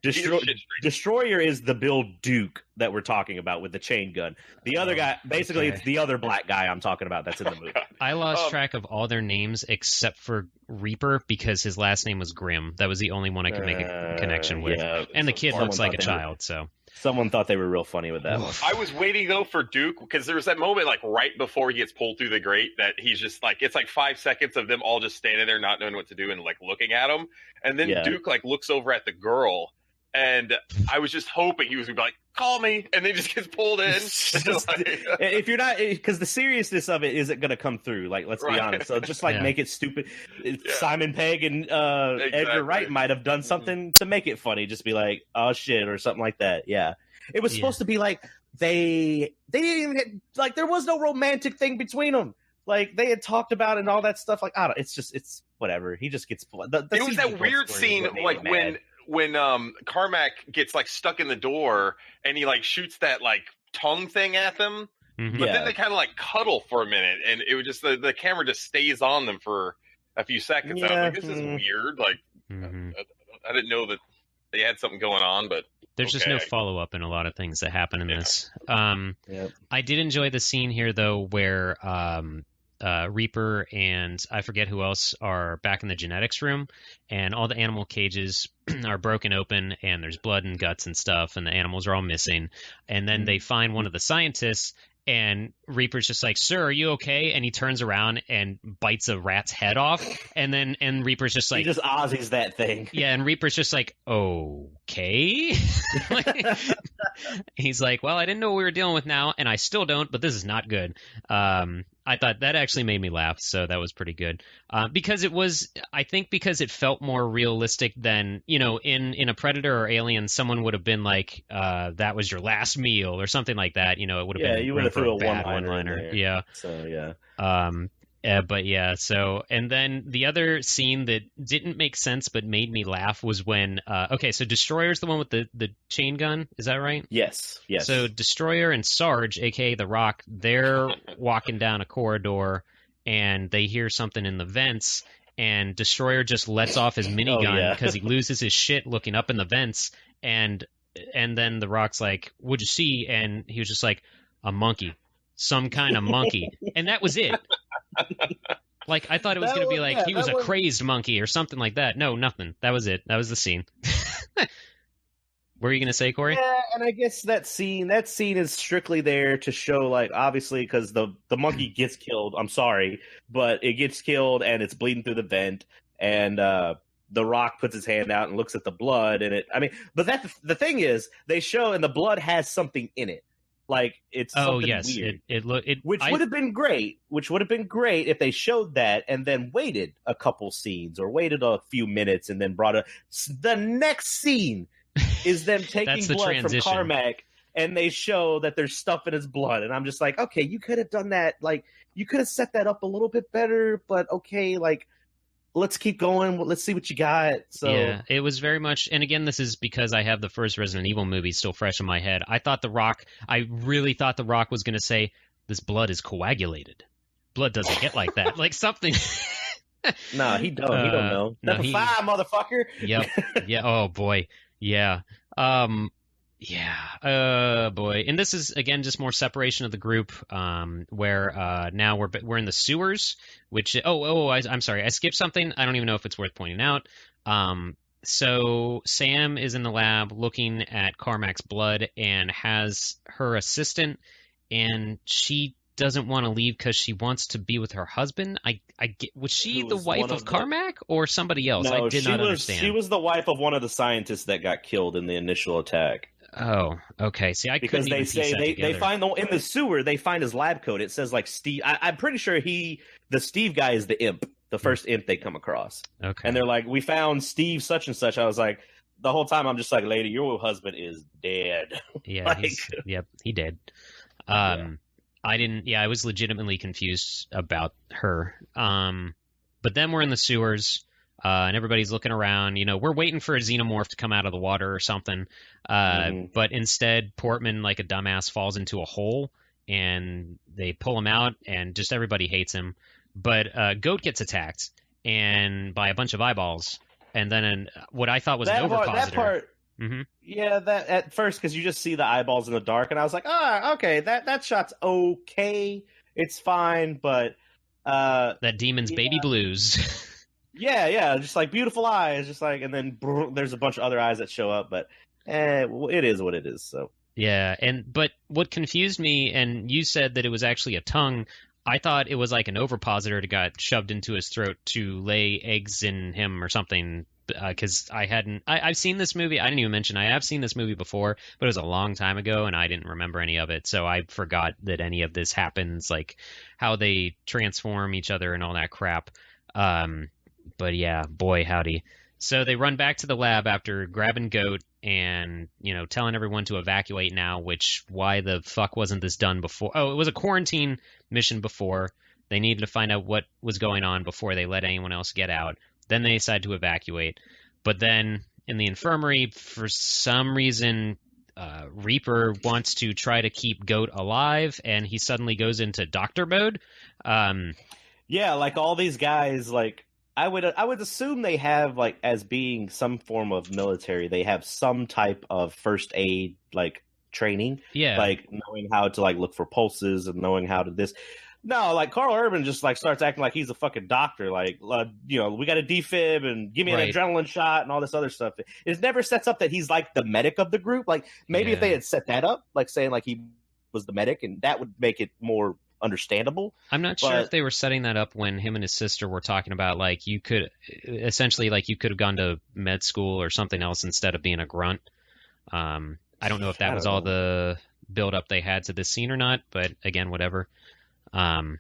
Destroyer is the Bill Duke that we're talking about with the chain gun. The other guy, basically, It's the other black guy I'm talking about that's in the movie. I lost track of all their names except for Reaper because his last name was Grimm. That was the only one I could make a connection with. Yeah, and the kid looks like a child, so. Someone thought they were real funny with that one. I was waiting, though, for Duke, because there was that moment, like, right before he gets pulled through the grate that he's just, like, it's like 5 seconds of them all just standing there not knowing what to do and, like, looking at him. And then Duke, like, looks over at the girl. And I was just hoping he was going to be like, call me, and then just gets pulled in. If you're not, because the seriousness of it isn't going to come through, like, let's be honest. So just, like, make it stupid. Simon Pegg and Edgar Wright might have done something to make it funny. Just be like, oh, shit, or something like that. Yeah. It was supposed to be like, they didn't even hit, like, there was no romantic thing between them. Like, they had talked about it and all that stuff. Like, I don't, it's whatever. He just gets, it was that weird scene, like, when Carmack gets like stuck in the door and he like shoots that like tongue thing at them, but then they kind of like cuddle for a minute, and it was just the camera just stays on them for a few seconds. I was like, this is weird. Like, I didn't know that they had something going on, but there's just no follow up in a lot of things that happen in this. I did enjoy the scene here though, where Reaper and I forget who else are back in the genetics room, and all the animal cages are broken open and there's blood and guts and stuff, and the animals are all missing. And then they find one of the scientists, and Reaper's just like, sir, are you okay? And he turns around and bites a rat's head off, and Reaper's just like, he just Ozzy's that thing. Yeah, and Reaper's just like, okay. He's like, well, I didn't know what we were dealing with now, and I still don't, but this is not good. I thought that actually made me laugh, so that was pretty good. Because it felt more realistic than, you know, in a Predator or Alien, someone would have been like, that was your last meal or something like that. You know, it would have been you would have threw a one-liner. Yeah. So, yeah. But yeah, so, and then the other scene that didn't make sense but made me laugh was when, so Destroyer's the one with the chain gun, is that right? Yes. So Destroyer and Sarge, aka The Rock, they're walking down a corridor and they hear something in the vents, and Destroyer just lets off his minigun because he loses his shit looking up in the vents, and then The Rock's like, what'd you see? And he was just like, a monkey. Some kind of monkey. And that was it. Like, I thought it was going to be like he was a crazed monkey or something like that. No, nothing. That was it. That was the scene. What were you going to say, Corey? Yeah, and I guess that scene is strictly there to show, like, obviously, because the monkey gets killed. I'm sorry, but it gets killed and it's bleeding through the vent, and The Rock puts his hand out and looks at the blood, and but the thing is, they show, and the blood has something in it. Like it's something weird. Which would have been great. Which would have been great if they showed that and then waited a couple scenes or waited a few minutes and then brought the next scene is them taking blood transition. from Carmack and they show that there's stuff in his blood. And I'm just like, okay, you could have done that. Like, you could have set that up a little bit better, but okay, like, let's keep going. Let's see what you got. So yeah, it was very much, and again, this is because I have the first Resident Evil movie still fresh in my head. I really thought The Rock was going to say, this blood is coagulated. Blood doesn't get like that. Like something. No, he don't. He don't know. No, Number 5, motherfucker. Yep. Yeah. Oh boy. Yeah. Yeah. Boy. And this is again just more separation of the group. Where now we're in the sewers. Which I'm sorry, I skipped something. I don't even know if it's worth pointing out. So Sam is in the lab looking at Carmack's blood and has her assistant, and she doesn't want to leave because she wants to be with her husband. Was she the wife of Carmack or somebody else? No, I did not understand. She was the wife of one of the scientists that got killed in the initial attack. Oh, okay. See, because they say they find in the sewer they find his lab coat. It says like Steve. I'm pretty sure the Steve guy is the imp, the first imp they come across. Okay, and they're like, we found Steve such and such. I was like, the whole time I'm just like, lady, your husband is dead. Yeah, like, he did. I was legitimately confused about her. But then we're in the sewers. And everybody's looking around. You know, we're waiting for a xenomorph to come out of the water or something. But instead, Portman, like a dumbass, falls into a hole, and they pull him out, and just everybody hates him. But Goat gets attacked and by a bunch of eyeballs, and then what I thought was an ovipositor. That part, yeah, that at first because you just see the eyeballs in the dark, and I was like, okay, that shot's okay, it's fine, but that demon's baby blues. Yeah, just like beautiful eyes, just like, and then there's a bunch of other eyes that show up, but it is what it is. So yeah, but what confused me, and you said that it was actually a tongue. I thought it was like an ovipositor that got shoved into his throat to lay eggs in him or something. Because I've seen this movie. I didn't even mention I have seen this movie before, but it was a long time ago, and I didn't remember any of it. So I forgot that any of this happens, like how they transform each other and all that crap. But yeah, boy, howdy. So they run back to the lab after grabbing Goat and, telling everyone to evacuate now, which why the fuck wasn't this done before? Oh, it was a quarantine mission before. They needed to find out what was going on before they let anyone else get out. Then they decide to evacuate. But then in the infirmary, for some reason, Reaper wants to try to keep Goat alive, and he suddenly goes into doctor mode. Yeah, like all these guys, like I would assume they have, like, as being some form of military, they have some type of first aid, like, training. Yeah. Like, knowing how to, like, look for pulses and knowing how to this. No, like, Karl Urban just, like, starts acting like he's a fucking doctor. Like, we got a defib and give me an adrenaline shot and all this other stuff. It never sets up that he's, like, the medic of the group. Like, maybe if they had set that up, like, saying, like, he was the medic, and that would make it more understandable. I'm not sure if they were setting that up when him and his sister were talking about, like, you could have gone to med school or something else instead of being a grunt. I don't know if that was all the build up they had to this scene or not, but again, whatever.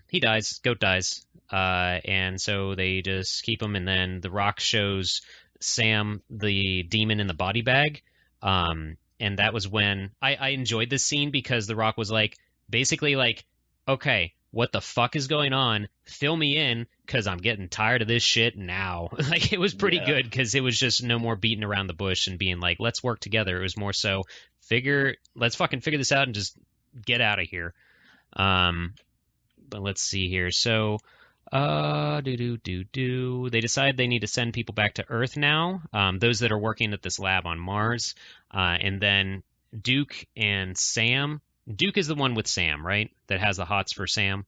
He dies, Goat dies, and so they just keep him, and then The Rock shows Sam the demon in the body bag, and that was when I enjoyed this scene because The Rock was like, basically like, okay, what the fuck is going on? Fill me in, because I'm getting tired of this shit now. Like, it was pretty good, because it was just no more beating around the bush and being like, let's work together. It was more so, let's fucking figure this out and just get out of here. But let's see here. So, they decide they need to send people back to Earth now, those that are working at this lab on Mars. And then Duke and Sam... Duke is the one with Sam, right? That has the hots for Sam?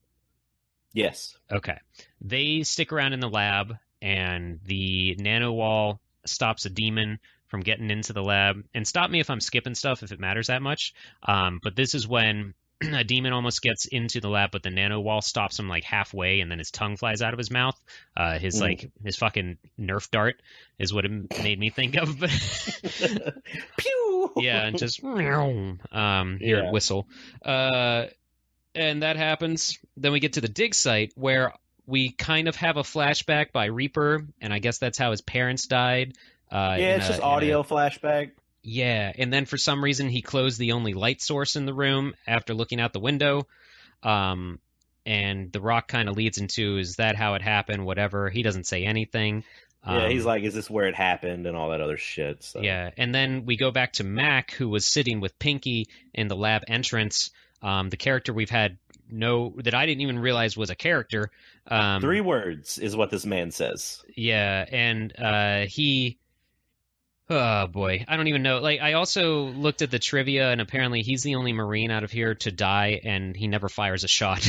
Yes. Okay. They stick around in the lab, and the nanowall stops a demon from getting into the lab. And stop me if I'm skipping stuff, if it matters that much. But this is when a demon almost gets into the lab, but the nanowall stops him like halfway, and then his tongue flies out of his mouth. His fucking Nerf dart is what it made me think of. Pew! Yeah, and just hear it whistle. And that happens. Then we get to the dig site where we kind of have a flashback by Reaper, and I guess that's how his parents died. It's just audio flashback. Yeah, and then for some reason he closed the only light source in the room after looking out the window. And the Rock kind of leads into, is that how it happened? Whatever. He doesn't say anything. He's like, is this where it happened and all that other shit? So. Yeah, and then we go back to Mac, who was sitting with Pinky in the lab entrance. The character we've had that I didn't even realize was a character. 3 words is what this man says. Yeah, and he... Oh, boy. I don't even know. Like, I also looked at the trivia, and apparently he's the only Marine out of here to die, and he never fires a shot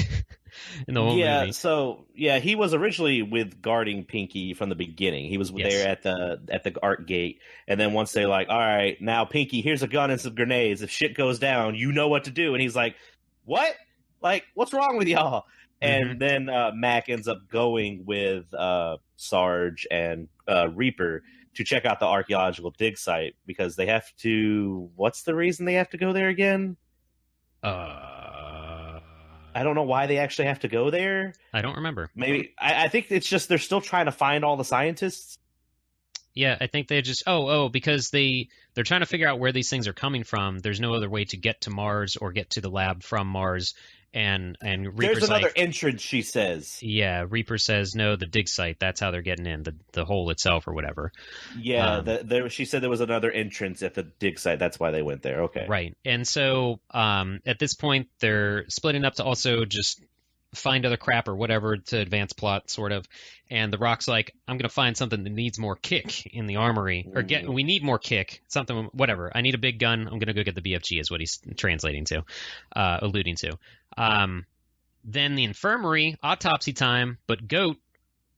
in the whole movie. So, he was originally with guarding Pinky from the beginning. He was there at the art gate, and then once they're like, all right, now, Pinky, here's a gun and some grenades. If shit goes down, you know what to do. And he's like, what? Like, what's wrong with y'all? And then Mac ends up going with Sarge and Reaper to check out the archaeological dig site because they have to... What's the reason they have to go there again? I don't know why they actually have to go there. I don't remember. Maybe... I think it's just they're still trying to find all the scientists. Yeah, I think they just... because they're trying to figure out where these things are coming from. There's no other way to get to Mars or get to the lab from Mars. And Reaper's there's another entrance, she says. Yeah, Reaper says, no, the dig site, that's how they're getting in, the hole itself or whatever. Yeah, she said there was another entrance at the dig site. That's why they went there. Okay. Right. And so at this point, they're splitting up to also just find other crap or whatever to advance plot, sort of. And the Rock's like, I'm going to find something that needs more kick in the armory. Or we need more kick. Something, whatever. I need a big gun. I'm going to go get the BFG is what he's alluding to. Then the infirmary, autopsy time, but Goat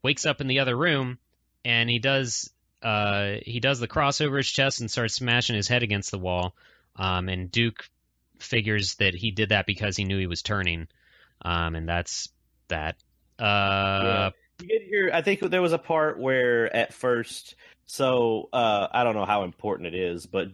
wakes up in the other room, and he does the cross over his chest and starts smashing his head against the wall. And Duke figures that he did that because he knew he was turning. And that's that. You get here, I think there was a part where at first, I don't know how important it is, but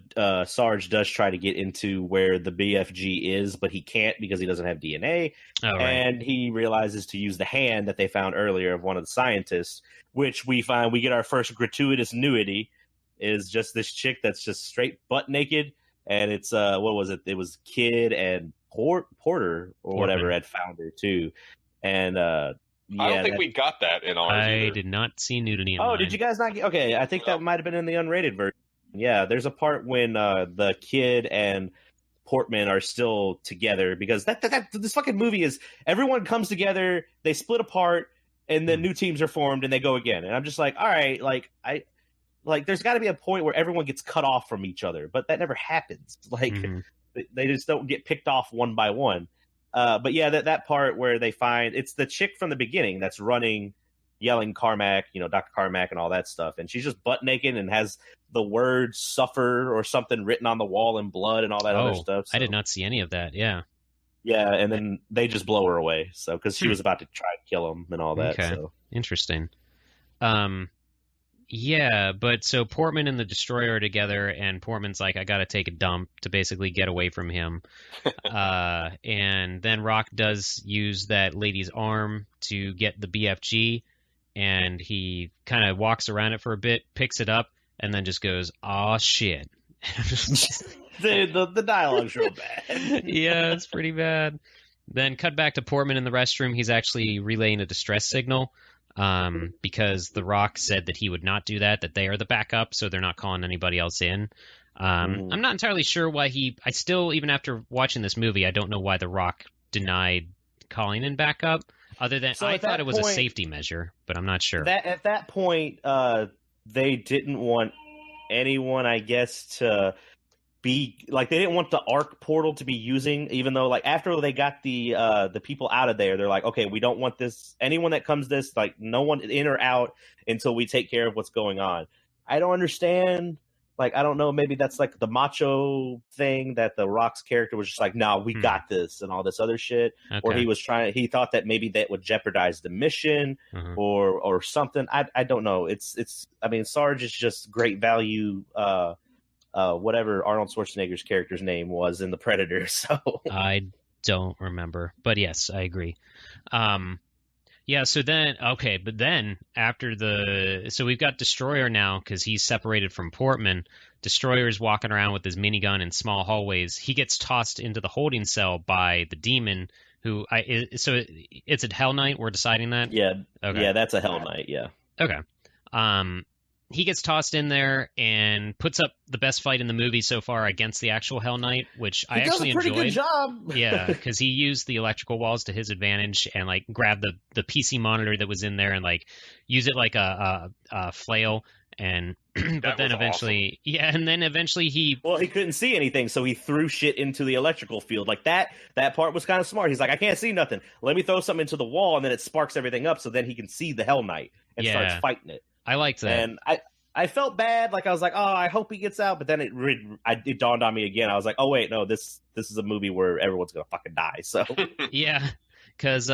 Sarge does try to get into where the BFG is, but he can't because he doesn't have DNA. Oh, right. And he realizes to use the hand that they found earlier of one of the scientists, which we get our first gratuitous nudity, is just this chick that's just straight butt naked. And it's, what was it? It was Kid and Porter or whatever had found her too. And I don't think we got that in ours. I did not see nudity in mine. Did you guys not get... Okay, I think that might have been in the unrated version. Yeah, there's a part when the Kid and Portman are still together because this fucking movie is everyone comes together, they split apart, and then new teams are formed and they go again. And I'm just like, all right, there's got to be a point where everyone gets cut off from each other, but that never happens. They just don't get picked off one by one. But yeah, that part where they find it's the chick from the beginning that's running, yelling Carmack, Dr. Carmack and all that stuff. And she's just butt naked and has the word suffer or something written on the wall in blood and all that other stuff. So. I did not see any of that. Yeah. Yeah. And then they just blow her away. So, cause she was about to try and kill him and all that. Okay. So. Interesting. Yeah, but so Portman and the Destroyer are together, and Portman's like, I gotta take a dump to basically get away from him. And then Rock does use that lady's arm to get the BFG, and he kind of walks around it for a bit, picks it up, and then just goes, "Aw, shit." the dialogue's real bad. Yeah, it's pretty bad. Then cut back to Portman in the restroom. He's actually relaying a distress signal. Because The Rock said that he would not do that they are the backup, so they're not calling anybody else in. I'm not entirely sure why I still, even after watching this movie, I don't know why The Rock denied calling in backup, other than I thought it was a safety measure, but I'm not sure. At that point, they didn't want anyone, I guess, to be like, they didn't want the Arc portal to be using, even though after they got the people out of there, they're like, okay, we don't want anyone that comes no one in or out until we take care of what's going on. I don't understand. I don't know, maybe that's the macho thing that the Rock's character was just like, no, we got this and all this other shit. Okay. Or he thought that maybe that would jeopardize the mission or something. I don't know. I mean, Sarge is just great value whatever Arnold Schwarzenegger's character's name was in The Predator. So I don't remember, but yes, I agree. Yeah, so then, okay, but then after so we've got Destroyer now because he's separated from Portman. Destroyer's walking around with his minigun in small hallways. He gets tossed into the holding cell by the demon so it's a Hell Knight, we're deciding that? yeah, Okay. yeah, that's a Hell Knight, yeah. Okay. He gets tossed in there and puts up the best fight in the movie so far against the actual Hell Knight, which I actually enjoyed. He does a pretty good job. Yeah, because he used the electrical walls to his advantage and like grabbed the PC monitor that was in there and like use it like a flail and but then eventually awesome. Yeah, and then eventually he couldn't see anything, so he threw shit into the electrical field. Like that part was kind of smart. He's like, I can't see nothing. Let me throw something into the wall, and then it sparks everything up, so then he can see the Hell Knight and starts fighting it. I liked that. And I felt bad. Like I was like, oh, I hope he gets out. But then it dawned on me again. I was like, oh wait, no, this is a movie where everyone's gonna fucking die. So yeah, because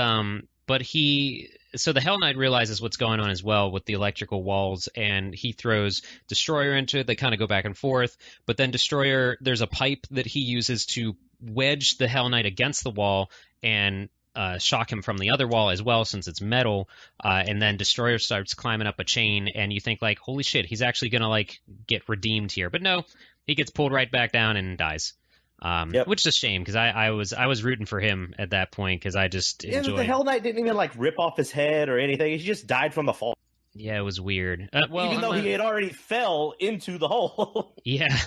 so the Hell Knight realizes what's going on as well with the electrical walls, and he throws Destroyer into it. They kind of go back and forth, but then Destroyer, there's a pipe that he uses to wedge the Hell Knight against the wall and shock him from the other wall as well, since it's metal. And then Destroyer starts climbing up a chain, and you think like, holy shit, he's actually gonna like get redeemed here. But no, he gets pulled right back down and dies. Which is a shame because I was rooting for him at that point because I just enjoyed. The Hell Knight didn't even like rip off his head or anything. He just died from the fall. Yeah, it was weird. Even though he had already fell into the hole. Yeah.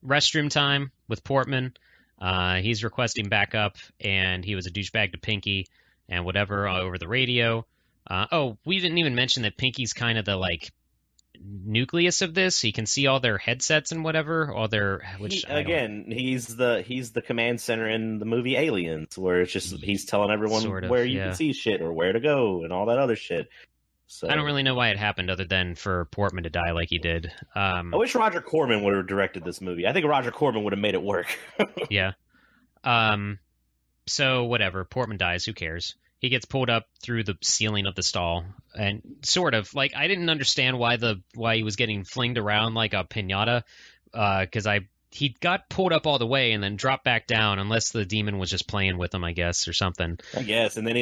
Restroom time with Portman. He's requesting backup, and he was a douchebag to Pinky and whatever over the radio. We didn't even mention that Pinky's kind of the like nucleus of this. He can see all their headsets and whatever, he's the command center in the movie Aliens, where it's just he's telling everyone where you can see shit or where to go and all that other shit. So I don't really know why it happened other than for Portman to die like he did. I wish Roger Corman would have directed this movie. I think Roger Corman would have made it work. Yeah. So whatever, Portman dies, who cares? He gets pulled up through the ceiling of the stall, and sort of like I didn't understand why he was getting flinged around like a piñata, because he got pulled up all the way and then dropped back down, unless the demon was just playing with him, I guess, or something. I guess, and then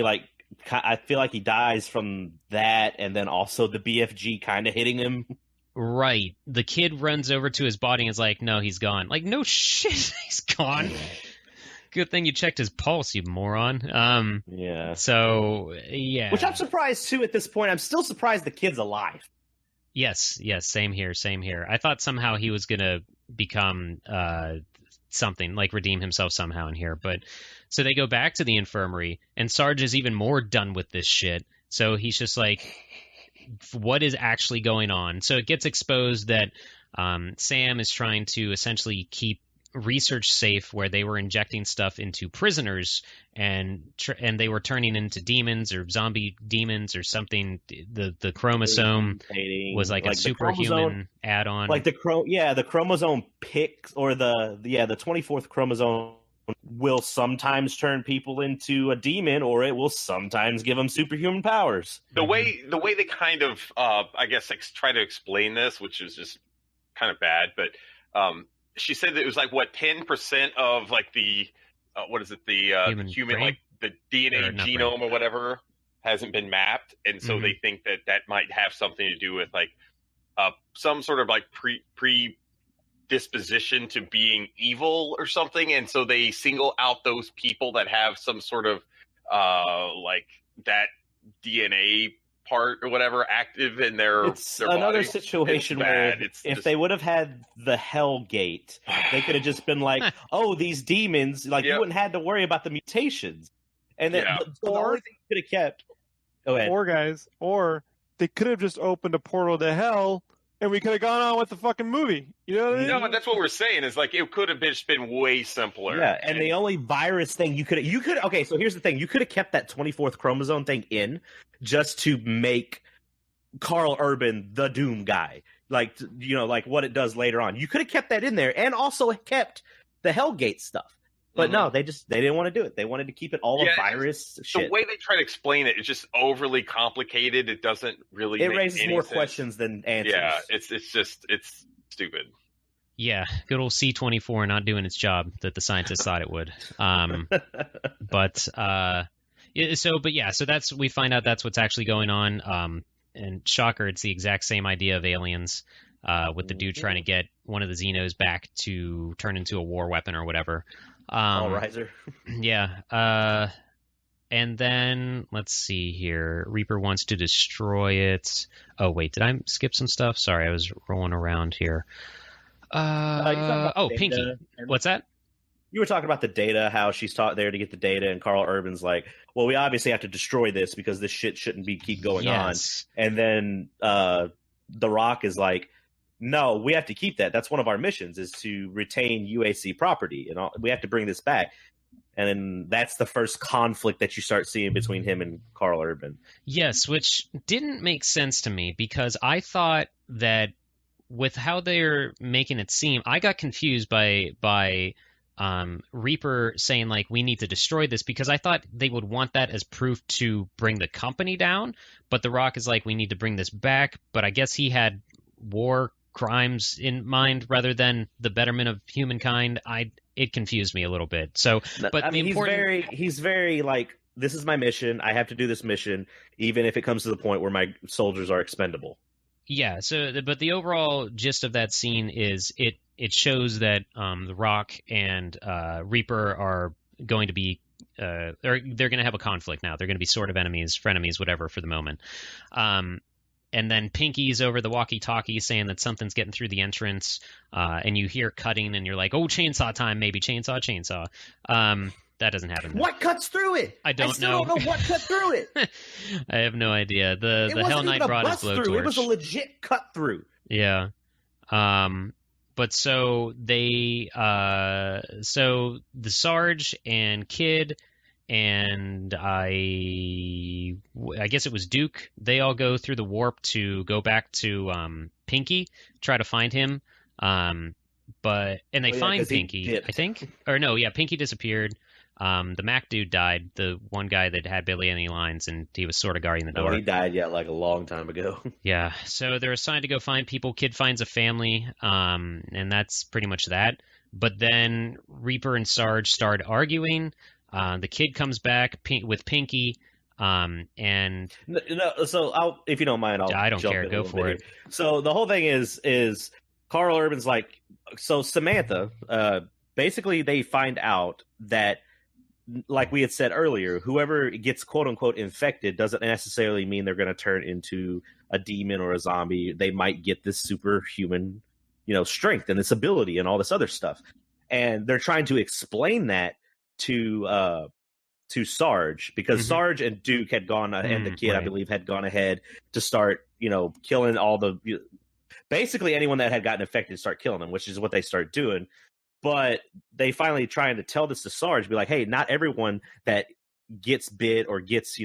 I feel like he dies from that, and then also the BFG kind of hitting him. Right, the kid runs over to his body and is like, "No, he's gone." Like, no shit, he's gone. Good thing you checked his pulse, you moron. Yeah. So, yeah. Which I'm surprised, too, at this point. I'm still surprised the kid's alive. Yes, same here. I thought somehow he was going to become something, like redeem himself somehow in here. But so they go back to the infirmary, and Sarge is even more done with this shit. So he's just like, what is actually going on? So it gets exposed that Sam is trying to essentially keep research safe, where they were injecting stuff into prisoners and they were turning into demons or zombie demons or something. The chromosome was like a superhuman add-on, like the chromosome pick, or the 24th chromosome will sometimes turn people into a demon, or it will sometimes give them superhuman powers. The way they kind of I guess try to explain this, which is just kind of bad, but she said that it was like 10% of like the human like the DNA genome or whatever hasn't been mapped, and so they think that might have something to do with like some sort of like predisposition to being evil or something, and so they single out those people that have some sort of like that DNA part or whatever active in their another body. Situation where if they would have had the Hell Gate, they could have just been like, oh, these demons, like you wouldn't have to worry about the mutations. And then the only thing you could have kept or they could have just opened a portal to hell and we could have gone on with the fucking movie. You know what I mean? No, but that's what we're saying, is like it could have just been way simpler. Yeah, and the only virus thing you could okay, so here's the thing. You could have kept that 24th chromosome thing in just to make Karl Urban the Doom guy. Like, you know, like what it does later on. You could have kept that in there and also kept the Hellgate stuff. But no, they didn't want to do it. They wanted to keep it all a virus shit. The way they try to explain it is just overly complicated. It doesn't really. It raises more questions than answers. Yeah, it's stupid. Yeah, good old C-24 not doing its job that the scientists thought it would. But that's we find out that's what's actually going on. And shocker, it's the exact same idea of aliens, with the dude trying to get one of the Xenos back to turn into a war weapon or whatever. All riser. Yeah. And then let's see here. Reaper wants to destroy it. Oh wait, did I skip some stuff? Sorry, I was rolling around here. Pinky. What's that? You were talking about the data, how she's taught there to get the data, and Karl Urban's like, well, we obviously have to destroy this because this shit shouldn't keep going on. And then The Rock is like, no, we have to keep that. That's one of our missions, is to retain UAC property, and we have to bring this back. And then that's the first conflict that you start seeing between him and Karl Urban. Yes, which didn't make sense to me, because I thought that with how they're making it seem, I got confused by Reaper saying, like, we need to destroy this, because I thought they would want that as proof to bring the company down. But The Rock is like, we need to bring this back. But I guess he had war crimes in mind rather than the betterment of humankind. It confused me a little bit. So, but I mean, he's very like, this is my mission. I have to do this mission, even if it comes to the point where my soldiers are expendable. Yeah. So, but the overall gist of that scene is it shows that The Rock and Reaper are going to be they're going to have a conflict now. They're going to be sort of enemies, frenemies, whatever, for the moment. And then Pinky's over the walkie-talkie saying that something's getting through the entrance, and you hear cutting, and you're like, oh, chainsaw time, maybe. Chainsaw. That doesn't happen. What cuts through it? I still don't know what cut through it. I have no idea. The Hell Knight brought his blowtorch. It was a legit cut through. Yeah. But so they, so the Sarge and Kid and I guess it was Duke, they all go through the warp to go back to Pinky, try to find him. Find Pinky, I think. Or no, yeah, Pinky disappeared. The Mac dude died, the one guy that had barely any lines, and he was sort of guarding the door. He died, like a long time ago. Yeah, so they're assigned to go find people. Kid finds a family, and that's pretty much that. But then Reaper and Sarge start arguing. The Kid comes back with Pinky, and so if you don't mind, I don't care. Go for it. So the whole thing is Karl Urban's like, so Samantha, basically they find out that, like we had said earlier, whoever gets quote unquote infected doesn't necessarily mean they're going to turn into a demon or a zombie. They might get this superhuman, strength and this ability and all this other stuff. And they're trying to explain that to Sarge, because Sarge and Duke had gone, and the Kid, right, I believe, had gone ahead to start, killing all basically anyone that had gotten infected, start killing them, which is what they start doing. But they finally trying to tell this to Sarge, be like, hey, not everyone that gets bit or gets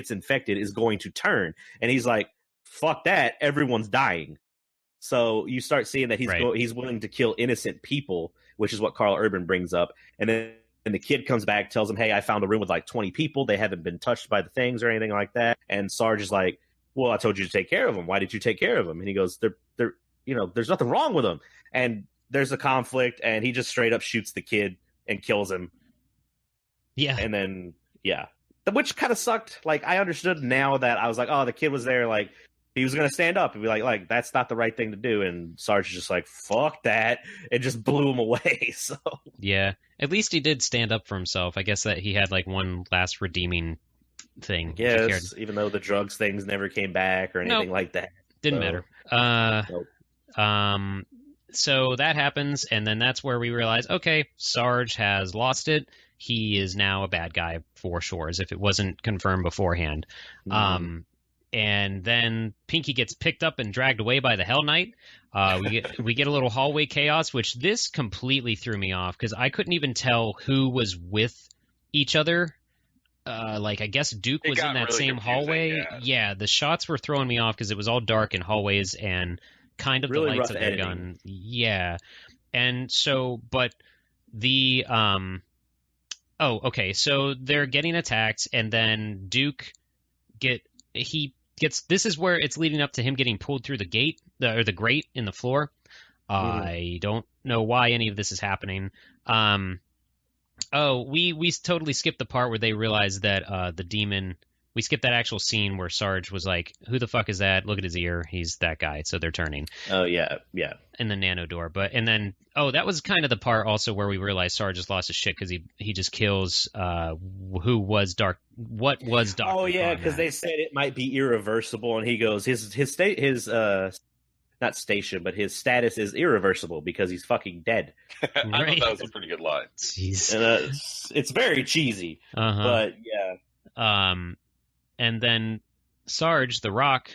infected is going to turn. And he's like, fuck that, everyone's dying. So you start seeing that he's willing to kill innocent people, which is what Karl Urban brings up. And then the Kid comes back, tells him, hey, I found a room with like 20 people. They haven't been touched by the things or anything like that. And Sarge is like, well, I told you to take care of them. Why did you take care of them? And he goes, they're there's nothing wrong with them. And there's a conflict, and he just straight up shoots the Kid and kills him. Yeah. And then, which kind of sucked. Like, I understood now that I was like, oh, the Kid was there. Like, he was going to stand up and be like, that's not the right thing to do. And Sarge is just like, fuck that. It just blew him away. So yeah, at least he did stand up for himself. I guess that he had like one last redeeming thing. Yes, even though the drugs things never came back or anything like that. Didn't matter. Nope. So that happens, and then that's where we realize, okay, Sarge has lost it. He is now a bad guy for sure, as if it wasn't confirmed beforehand. And then Pinky gets picked up and dragged away by the Hell Knight. We get a little hallway chaos, which this completely threw me off, because I couldn't even tell who was with each other. I guess Duke was in that really same hallway. Yeah, the shots were throwing me off because it was all dark in hallways and kind of really the lights of the gun. Yeah. And so, but the so they're getting attacked, and then Duke this is where it's leading up to him getting pulled through the gate, or the grate in the floor. I don't know why any of this is happening. We totally skipped the part where they realized that the demon. We skipped that actual scene where Sarge was like, "Who the fuck is that? Look at his ear. He's that guy." So they're turning. Oh yeah. In the nano door, that was kind of the part also where we realized Sarge just lost his shit because he just kills who was Dark. What was Dark? Oh yeah, because they said it might be irreversible, and he goes his not station, but his status is irreversible because he's fucking dead. I thought that was a pretty good line. Jeez. And, it's very cheesy, but yeah. And then Sarge, the Rock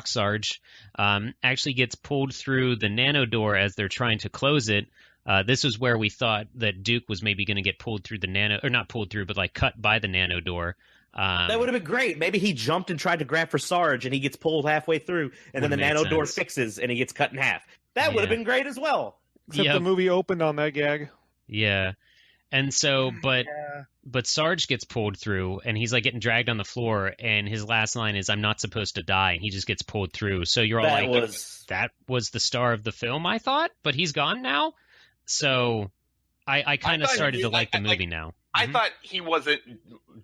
Sarge, actually gets pulled through the nano door as they're trying to close it. This was where we thought that Duke was maybe going to get pulled through the nano, or not pulled through, but like cut by the nano door. That would have been great. Maybe he jumped and tried to grab for Sarge, and he gets pulled halfway through, and then the nano door fixes, and he gets cut in half. That would have been great as well. Except the movie opened on that gag. Yeah. And so, but Sarge gets pulled through, and he's like getting dragged on the floor, and his last line is, "I'm not supposed to die," and he just gets pulled through. So you're all that was the star of the film, I thought, but he's gone now. So I kind of started to like the movie now. I thought he wasn't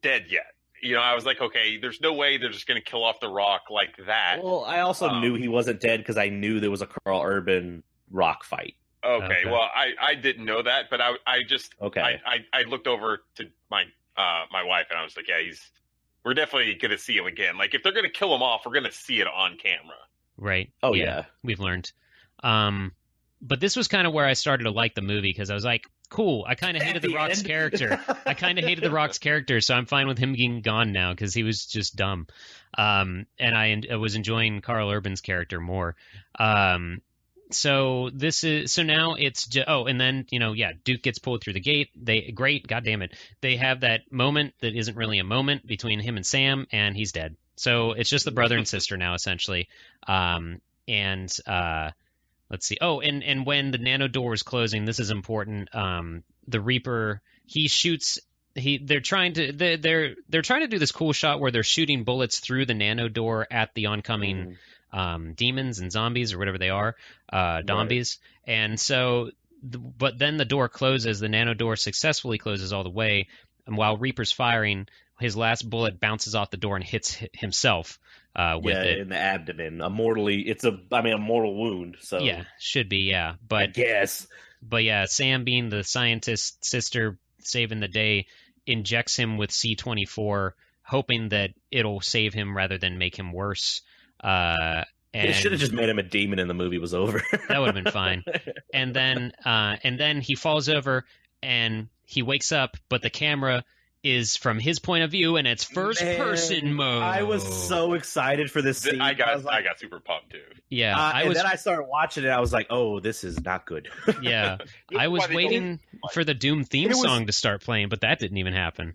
dead yet. I was like, okay, there's no way they're just going to kill off the Rock like that. Well, I also knew he wasn't dead because I knew there was a Karl Urban Rock fight. Okay, well, I didn't know that, but I just I looked over to my wife, and I was like, yeah, we're definitely going to see him again. Like, if they're going to kill him off, we're going to see it on camera. Right. Oh, yeah. We've learned. But this was kind of where I started to like the movie, because I was like, cool, I kind of hated The Rock's character. I kind of hated The Rock's character, so I'm fine with him being gone now, because he was just dumb. And I was enjoying Karl Urban's character more. So now it's and then Duke gets pulled through the gate. God damn it, they have that moment that isn't really a moment between him and Sam, and he's dead. So it's just the brother and sister now, essentially. Let's see. Oh, and when the nano door is closing, this is important. The Reaper, he shoots. They're trying to do this cool shot where they're shooting bullets through the nano door at the oncoming demons and zombies, or whatever they are, zombies. Right. And so, but then the door closes. The nano door successfully closes all the way, and while Reaper's firing, his last bullet bounces off the door and hits himself with it in the abdomen. It's a mortal wound. So yeah, should be, yeah. But I guess. But yeah, Sam, being the scientist sister saving the day, injects him with C-24, hoping that it'll save him rather than make him worse. It should have just made him a demon and the movie was over. That would have been fine. And then he falls over and he wakes up, but the camera is from his point of view, and it's first-person mode. I was so excited for this scene. I got super pumped, too. Yeah. Then I started watching it, I was like, oh, this is not good. Yeah. I was waiting for the Doom theme song to start playing, but that didn't even happen.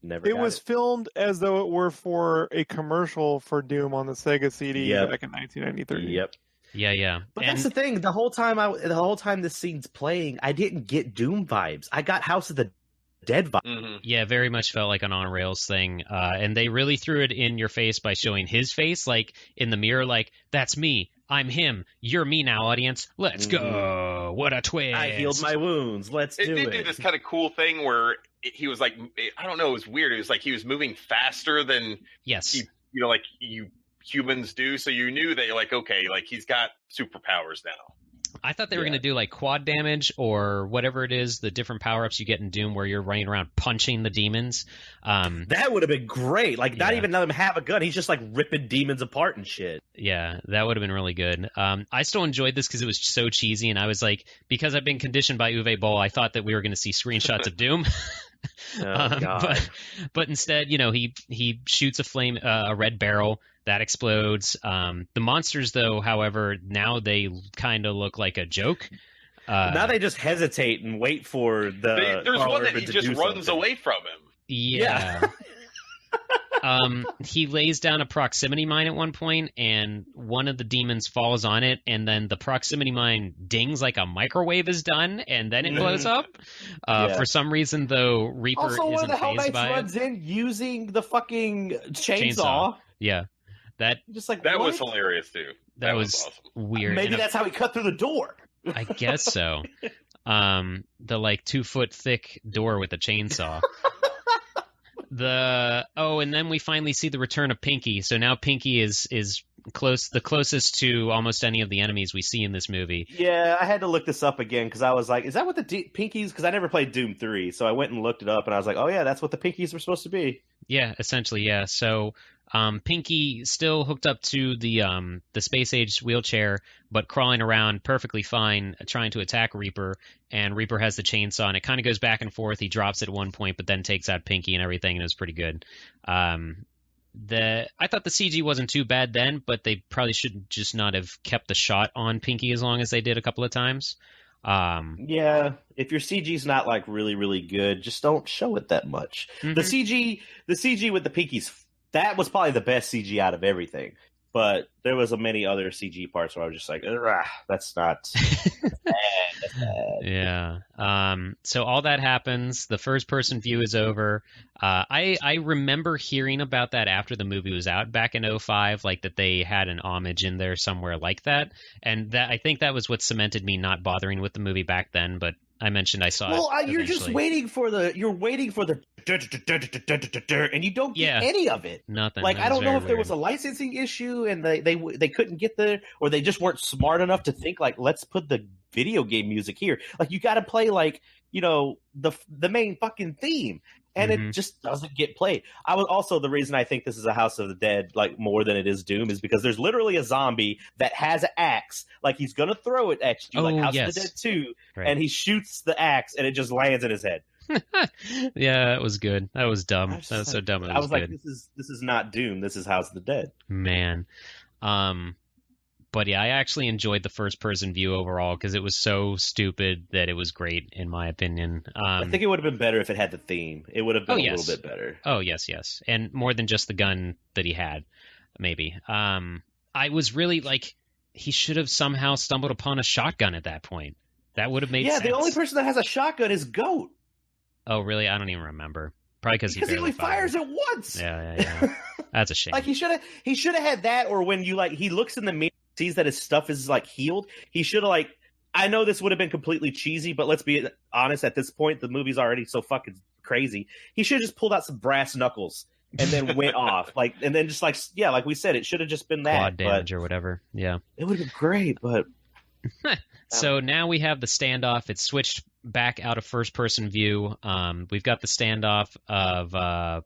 It was filmed as though it were for a commercial for Doom on the Sega CD back in 1993. Yep. Yeah. But that's the thing. The whole time this scene's playing, I didn't get Doom vibes. I got House of the Dead vibe. Mm-hmm. Yeah, very much felt like an on rails thing. And they really threw it in your face by showing his face, like in the mirror, like, that's me. I'm him. You're me now, audience. Let's go. What a twist. I healed my wounds. Let's do it. They did this kind of cool thing where he was like, I don't know, it was weird. It was like he was moving faster than like you humans do. So you knew that you're like, okay, like he's got superpowers now. I thought they were going to do like quad damage or whatever it is, the different power-ups you get in Doom where you're running around punching the demons. That would have been great. Like, not even let him have a gun. He's just like ripping demons apart and shit. Yeah, that would have been really good. I still enjoyed this because it was so cheesy, and I was like, because I've been conditioned by Uwe Boll, I thought that we were going to see screenshots of Doom. God. But instead, he shoots a red barrel that explodes. The monsters, though, however, now they kind of look like a joke. Now they just hesitate and wait for the. There's one that he just runs away from him. Yeah. He lays down a proximity mine at one point, and one of the demons falls on it, and then the proximity mine dings like a microwave is done, and then it blows up. For some reason, though, Reaper also, isn't one of the Hell phased Knights by runs in using the fucking chainsaw. Yeah. Just like that was hilarious too. That was awesome. Weird. Maybe that's how he cut through the door. I guess so. The like 2-foot thick door with a chainsaw. And then we finally see the return of Pinky. So now Pinky is the closest to almost any of the enemies we see in this movie. Yeah, I had to look this up again because I was like, is that what the Pinkies? Because I never played Doom 3, so I went and looked it up, and I was like, oh yeah, that's what the Pinkies were supposed to be. Yeah, essentially, yeah. So Pinky still hooked up to the space-age wheelchair, but crawling around perfectly fine, trying to attack Reaper, and Reaper has the chainsaw, and it kind of goes back and forth. He drops it at one point, but then takes out Pinky and everything, and it was pretty good. I thought the CG wasn't too bad then, but they probably should just not have kept the shot on Pinky as long as they did a couple of times. Yeah, if your CG's not like really, really good, just don't show it that much. Mm-hmm. The CG with the Pinkies, that was probably the best CG out of everything. But there was many other CG parts where I was just like, that's not bad. That's bad. Yeah. So all that happens. The first person view is over. I remember hearing about that after the movie was out back in 2005, like that they had an homage in there somewhere like that. And that I think that was what cemented me not bothering with the movie back then. But I mentioned I saw it. Well, you're just waiting for the and you don't get any of it. Nothing. Like I don't know if there was a licensing issue and they couldn't get there, or they just weren't smart enough to think like, let's put the video game music here. Like you got to play like, you know, the main fucking theme. And it just doesn't get played. The reason I think this is a House of the Dead, like more than it is Doom, is because there's literally a zombie that has an axe, like he's gonna throw it at you, like House of the Dead 2, right. And he shoots the axe and it just lands in his head. Yeah, that was good. That was dumb. That was so dumb. I was like, this is not Doom. This is House of the Dead. Man, but yeah, I actually enjoyed the first-person view overall because it was so stupid that it was great, in my opinion. I think it would have been better if it had the theme. It would have been a little bit better. Oh, yes. And more than just the gun that he had, maybe. I was really like, he should have somehow stumbled upon a shotgun at that point. That would have made sense. Yeah, the only person that has a shotgun is Goat. Oh, really? I don't even remember. Probably because he only fires it once. Yeah. That's a shame. Like he should have had that, or when he looks in the mirror, sees that his stuff is like healed. He should have like. I know this would have been completely cheesy, but let's be honest. At this point, the movie's already so fucking crazy. He should have just pulled out some brass knuckles and then went off, and then just like we said, it should have just been that quad damage or whatever. Yeah, it would have been great, but. So now we have the standoff. It's switched back out of first-person view. We've got the standoff of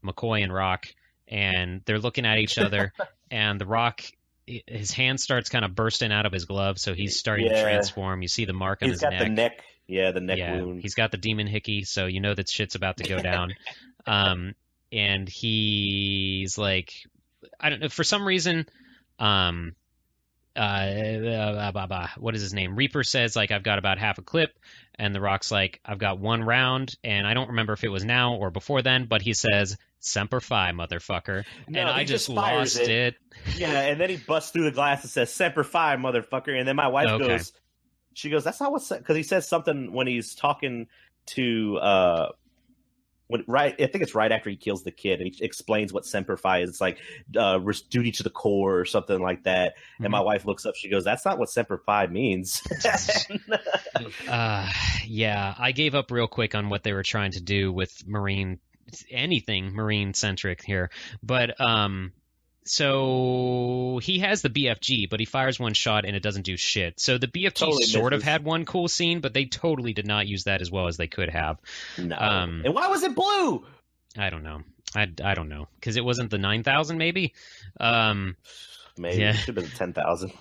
McCoy and Rock, and they're looking at each other. And the Rock, his hand starts kind of bursting out of his glove, so he's starting to transform. You see the mark on his neck. He's got the neck. Yeah, the neck wound. He's got the demon hickey, so you know that shit's about to go down. And he's like, I don't know, for some reason. What is his name? Reaper says, like, I've got about half a clip, and the Rock's like, I've got one round, and I don't remember if it was now or before then, but he says, Semper Fi, motherfucker. No, and I just lost it. Yeah, and then he busts through the glass and says, Semper Fi, motherfucker, and then my wife goes, that's not what, because he says something when he's talking to, I think it's right after he kills the kid, and he explains what Semper Fi is. It's like duty to the core or something like that. And my wife looks up, she goes, that's not what Semper Fi means. Yeah, I gave up real quick on what they were trying to do with anything marine centric here. But so he has the BFG, but he fires one shot and it doesn't do shit. So the BFG sort of had one cool scene, but they totally did not use that as well as they could have. No. And why was it blue? I don't know. I don't know. Because it wasn't the 9,000 maybe? Maybe. Yeah. It should have been 10,000.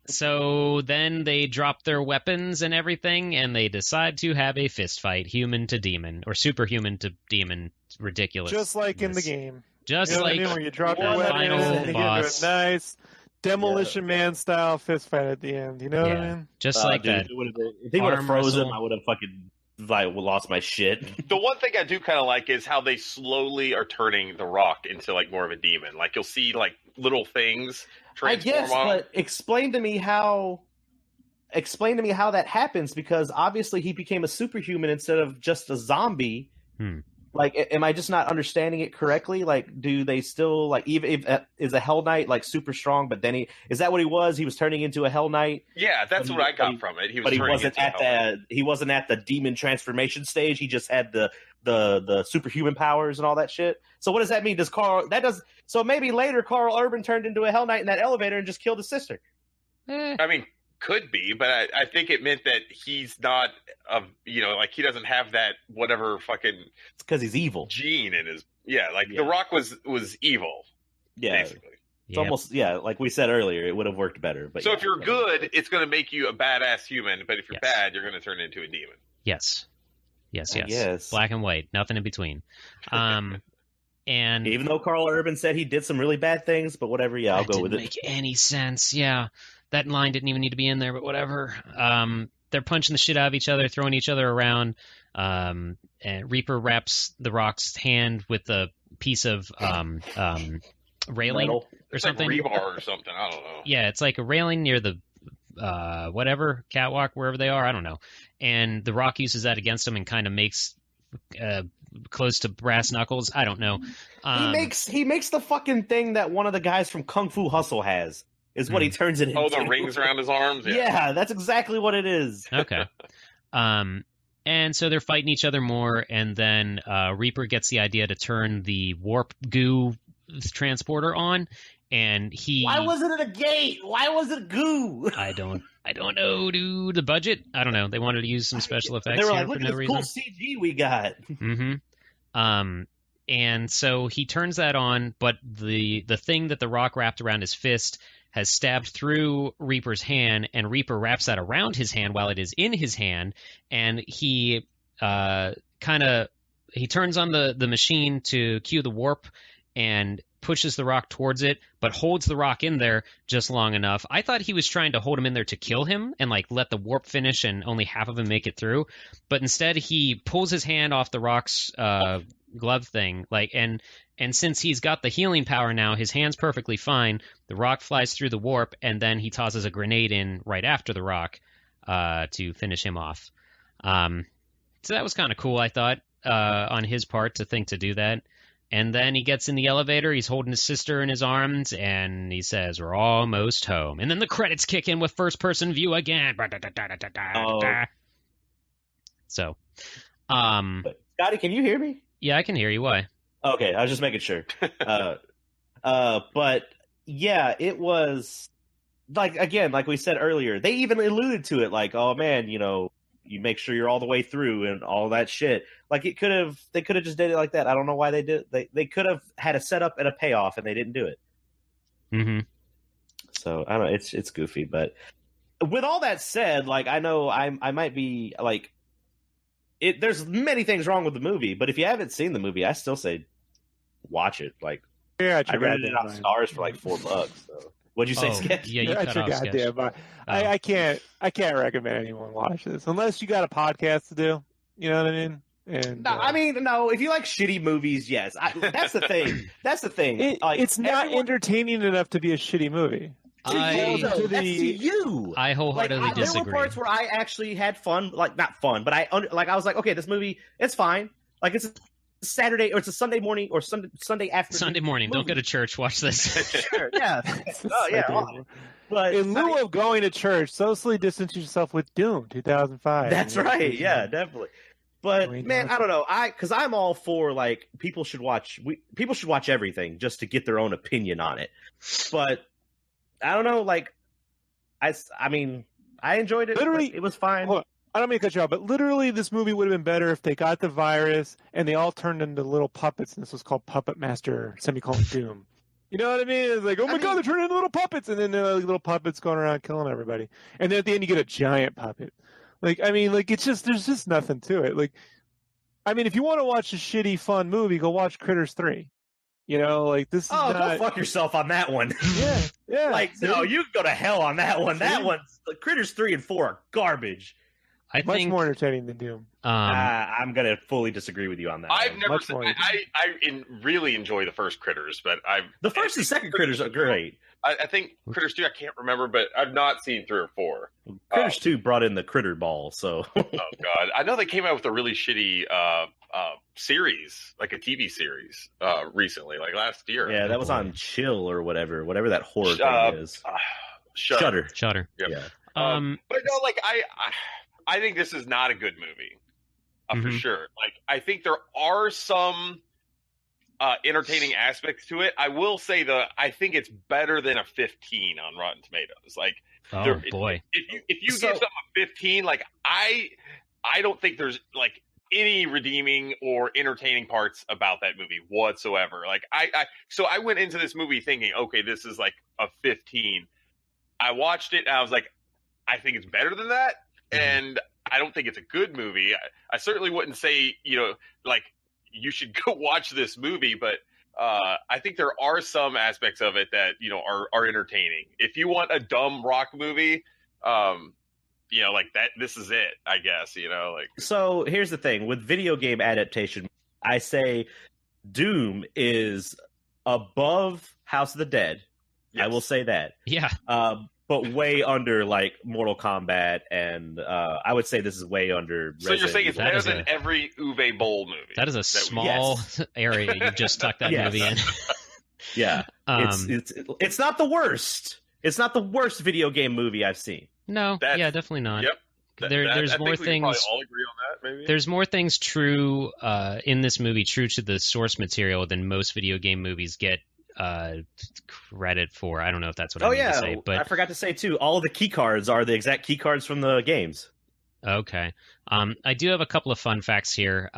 So then they drop their weapons and everything, and they decide to have a fist fight, human to demon, or superhuman to demon. Ridiculous. Just like in the game. Just like when you drop your weapon and you get a nice Demolition Man style fist fight at the end. You know what I mean? Just like that. If he would have frozen, I would have fucking lost my shit. The one thing I do kind of like is how they slowly are turning the Rock into like more of a demon. Like you'll see like little things transform. I guess, but explain to me how that happens, because obviously he became a superhuman instead of just a zombie. Like, am I just not understanding it correctly? Like, do they still like even if is a Hell Knight like super strong? But then is that what he was? He was turning into a Hell Knight. Yeah, that's what I got from it. But he wasn't at the demon transformation stage. He just had the superhuman powers and all that shit. So what does that mean? So maybe later Karl Urban turned into a Hell Knight in that elevator and just killed his sister. I mean, could be, but I think it meant that he's not like he doesn't have that whatever fucking. It's because he's evil gene in his. The Rock was evil. Yeah, basically. It's almost like we said earlier, it would have worked better. But so if you're good, it's going to make you a badass human. But if you're bad, you're going to turn into a demon. Yes. Yes. Black and white, nothing in between. And even though Karl Urban said he did some really bad things, but whatever. Yeah, I'll go with it. Didn't make any sense. Yeah. That line didn't even need to be in there, but whatever. They're punching the shit out of each other, throwing each other around. And Reaper wraps the Rock's hand with a piece of railing Metal. or something. Like rebar or something. I don't know. Yeah, it's like a railing near the whatever catwalk, wherever they are. I don't know. And the Rock uses that against him and kind of makes close to brass knuckles. I don't know. He makes the fucking thing that one of the guys from Kung Fu Hustle has. Is what he turns it into. Oh, the rings around his arms? Yeah, that's exactly what it is. Okay. And so they're fighting each other more, and then Reaper gets the idea to turn the warp goo transporter on, and he... Why wasn't it a gate? Why was it goo? I don't know, dude. The budget? I don't know. They wanted to use some special effects. They were here like, look for at no this reason. cool CG we got. Mm-hmm. And so he turns that on, but the thing that the Rock wrapped around his fist has stabbed through Reaper's hand, and Reaper wraps that around his hand while it is in his hand, and he he turns on the machine to cue the warp and pushes the Rock towards it, but holds the Rock in there just long enough. I thought he was trying to hold him in there to kill him and like let the warp finish and only half of him make it through, but instead he pulls his hand off the Rock's glove thing, and since he's got the healing power now, his hand's perfectly fine. The Rock flies through the warp, and then he tosses a grenade in right after the Rock to finish him off. So that was kind of cool, I thought, on his part to think to do that. And then he gets in the elevator, he's holding his sister in his arms, and he says, "We're almost home." And then the credits kick in with first-person view again. So, Scotty, can you hear me? Yeah, I can hear you. Why? Okay, I was just making sure. But yeah, it was like, again, like we said earlier, they even alluded to it, like, oh man, you make sure you're all the way through and all that shit. Like they could have just did it like that. I don't know why they did. They could have had a setup and a payoff, and they didn't do it. Mm-hmm. So I don't know. It's goofy, but with all that said, like I know I might be like. There's many things wrong with the movie, but if you haven't seen the movie, I still say watch it. Like, yeah, I rented it on Stars for like $4. So, what'd you say, Sketch? Yeah, you cut off Sketch. I can't recommend anyone watch this unless you got a podcast to do. You know what I mean? And no. If you like shitty movies, yes. That's the thing. That's the thing. It's not entertaining enough to be a shitty movie. I wholeheartedly disagree. There were parts where I actually had fun, like not fun, but I was like, okay, this movie, it's fine. Like it's a Saturday or it's a Sunday morning or Sunday afternoon. Sunday morning. Movie. Don't go to church. Watch this. Sure, yeah. Oh yeah. But in lieu of going to church, socially distance yourself with Doom 2005. That's right. Yeah, definitely. But man, I don't know. Because I'm all for like people should watch everything just to get their own opinion on it. But I don't know, like, I mean, I enjoyed it. Literally, it was fine. Hold on. I don't mean to cut you off, but literally, this movie would have been better if they got the virus and they all turned into little puppets, and this was called Puppet Master *Doom. You know what I mean? It's like, oh my god, they're turning into little puppets, and then they're like little puppets going around killing everybody, and then at the end you get a giant puppet. Like, I mean, like there's just nothing to it. Like, I mean, if you want to watch a shitty fun movie, go watch Critters 3. You know, like this is go not... fuck yourself on that one. Yeah. Like, no, you can go to hell on that one. That one's Critters 3 and 4 are garbage. I Much think more entertaining than Doom. I'm gonna fully disagree with you on that. I've never seen. I really enjoy the first Critters, but the first and second Critters are great. I think Critters 2, I can't remember, but I've not seen 3 or 4. Critters 2 brought in the Critter Ball, so. Oh god, I know they came out with a really shitty series, like a TV series, recently, like last year. Yeah, that was on Chill or whatever that horror thing is. Shudder. Shudder. Yep. Yeah. But no, like I think this is not a good movie, for sure. Like I think there are some entertaining aspects to it. I will say I think it's better than a 15 on Rotten Tomatoes. Like, boy, if you give something a 15, like I don't think there's like any redeeming or entertaining parts about that movie whatsoever. Like so I went into this movie thinking, okay, this is like a 15. I watched it and I was like, I think it's better than that, and I don't think it's a good movie. I certainly wouldn't say, like, you should go watch this movie, but I think there are some aspects of it that are entertaining. If you want a dumb rock movie, like that, this is it, I guess. Like. So here's the thing with video game adaptation. I say Doom is above House of the Dead. Yes. I will say that. Yeah. But way under like Mortal Kombat, and I would say this is way under. So you're saying it's better than every Uwe Boll movie? That is a small area you just stuck that movie in. Yeah, it's not the worst. It's not the worst video game movie I've seen. No, definitely not. Yep. There's more things. We all agree on that, maybe. There's more things true in this movie, true to the source material, than most video game movies get credit for. I don't know if that's what I mean to say, but I forgot to say too, all the key cards are the exact key cards from the games. Okay. I do have a couple of fun facts here.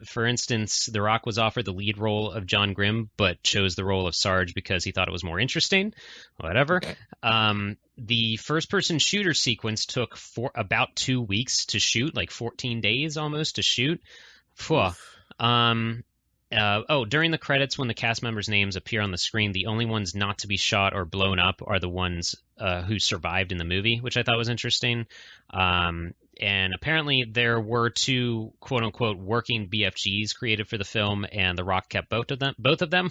For instance, The Rock was offered the lead role of John Grimm, but chose the role of Sarge because he thought it was more interesting. Whatever. The first-person shooter sequence took about 2 weeks to shoot, like 14 days almost to shoot. During the credits, when the cast members' names appear on the screen, the only ones not to be shot or blown up are the ones who survived in the movie, which I thought was interesting. And apparently there were 2 quote-unquote working BFGs created for the film, and The Rock kept both of them.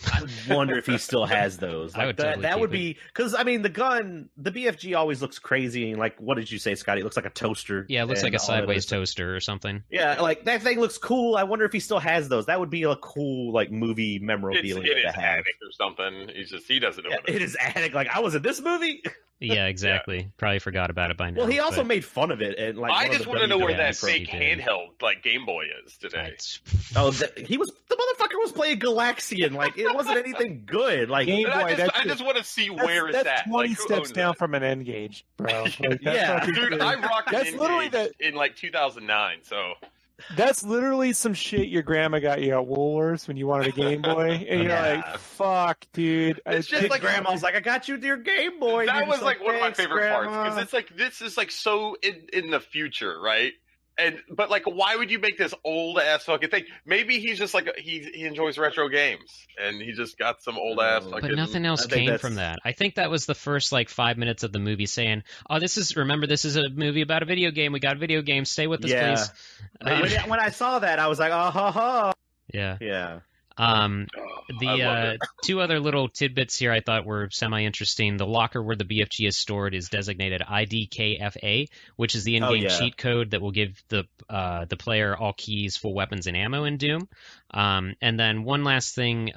I wonder if he still has those. Like, I would totally that would be because the BFG always looks crazy. And like, what did you say, Scotty? It looks like a toaster. Yeah, it looks like a sideways toaster or something. Yeah, like that thing looks cool. I wonder if he still has those. That would be a cool like movie memorabilia to have. Attic or something. He doesn't know. It is Attic. Like I was in this movie. Yeah, exactly. Yeah. Probably forgot about it by now. Well, he also made fun of it, and like I just want to know where that fake handheld like Game Boy is today. The motherfucker was playing Galaxian. Like it wasn't anything good. Like Game Boy. I just want to see where it's at. That's 20 steps down from an N-Gage, bro. Like, dude, I rocked an N-Gage in like 2009. So. That's literally some shit your grandma got you at Woolworths when you wanted a Game Boy, and you're like, "Fuck, dude!" It's just like grandma's like, "I got you your Game Boy." That was like one of my favorite parts because it's like this is like so in the future, right? But like, why would you make this old ass fucking thing? Maybe he's just like he enjoys retro games and he just got some old ass fucking. But nothing else came from that. I think that was the first like 5 minutes of the movie saying, "Oh, this is a movie about a video game. We got a video game. Stay with us, please." When I saw that, I was like, "Oh, ha, ha." Yeah. Yeah. The 2 other little tidbits here I thought were semi-interesting. The locker where the BFG is stored is designated IDKFA, which is the in-game cheat code that will give the player all keys, full weapons, and ammo in Doom. And then one last thing,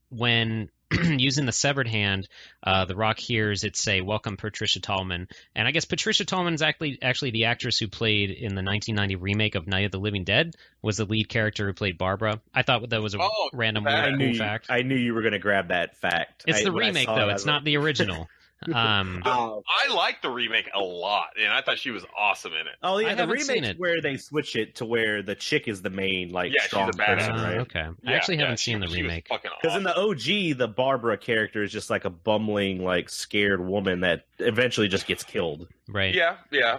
when using the severed hand, The Rock hears it say, "Welcome, Patricia Tallman." And I guess Patricia Tallman is actually the actress who played in the 1990 remake of Night of the Living Dead, was the lead character who played Barbara. I thought that was a random cool fact. I knew you were going to grab that fact. It's the remake, though. It's not the original. I like the remake a lot, and I thought she was awesome in it. Oh yeah, the remake where they switch it to where the chick is the main strong she's a badass, person, right? Okay, I actually haven't seen the remake because in the OG, the Barbara character is just like a bumbling, like scared woman that eventually just gets killed. Right? Yeah.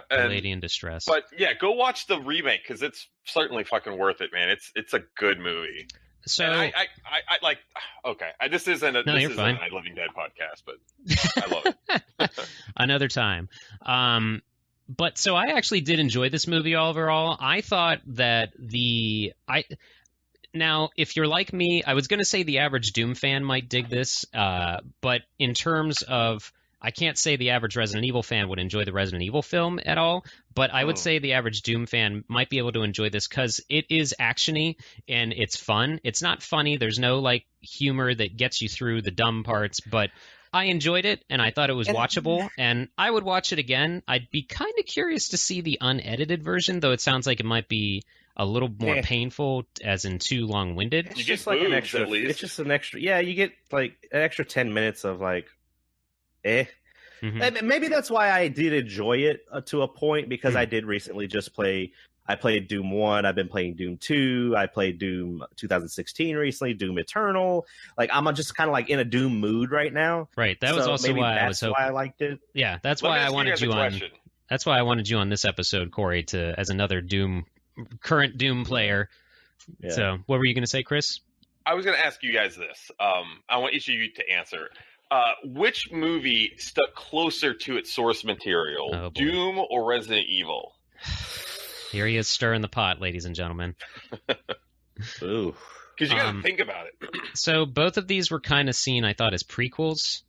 A lady in distress. But yeah, go watch the remake because it's certainly fucking worth it, man. It's a good movie. So and I like. Okay, this isn't a Living Dead podcast, but I love it. Another time. But so I actually did enjoy this movie overall. I thought that now, if you're like me, I was going to say the average Doom fan might dig this, but in terms of I can't say the average Resident Evil fan would enjoy the Resident Evil film at all, but I would say the average Doom fan might be able to enjoy this because it is actiony and it's fun. It's not funny. There's no like humor that gets you through the dumb parts, but I enjoyed it and I thought it was watchable and I would watch it again. I'd be kind of curious to see the unedited version, though it sounds like it might be a little more painful, as in too long-winded. It's just like an extra. At least. It's just an extra. Yeah, you get like an extra 10 minutes of like. Maybe that's why I did enjoy it to a point, because I did recently just play. I played Doom 1. I've been playing Doom 2. I played Doom 2016 recently. Doom Eternal. Like I'm just kind of like in a Doom mood right now. Right. That was also why I was hoping. Why I liked it. Yeah, that's why I wanted you on. That's why I wanted you on this episode, Corey, as another current Doom player. Yeah. So, what were you going to say, Chris? I was going to ask you guys this. I want each of you to answer. Which movie stuck closer to its source material, Doom or Resident Evil? Here he is stirring the pot, ladies and gentlemen. Ooh. Because you got to think about it. So both of these were kind of seen, I thought, as prequels.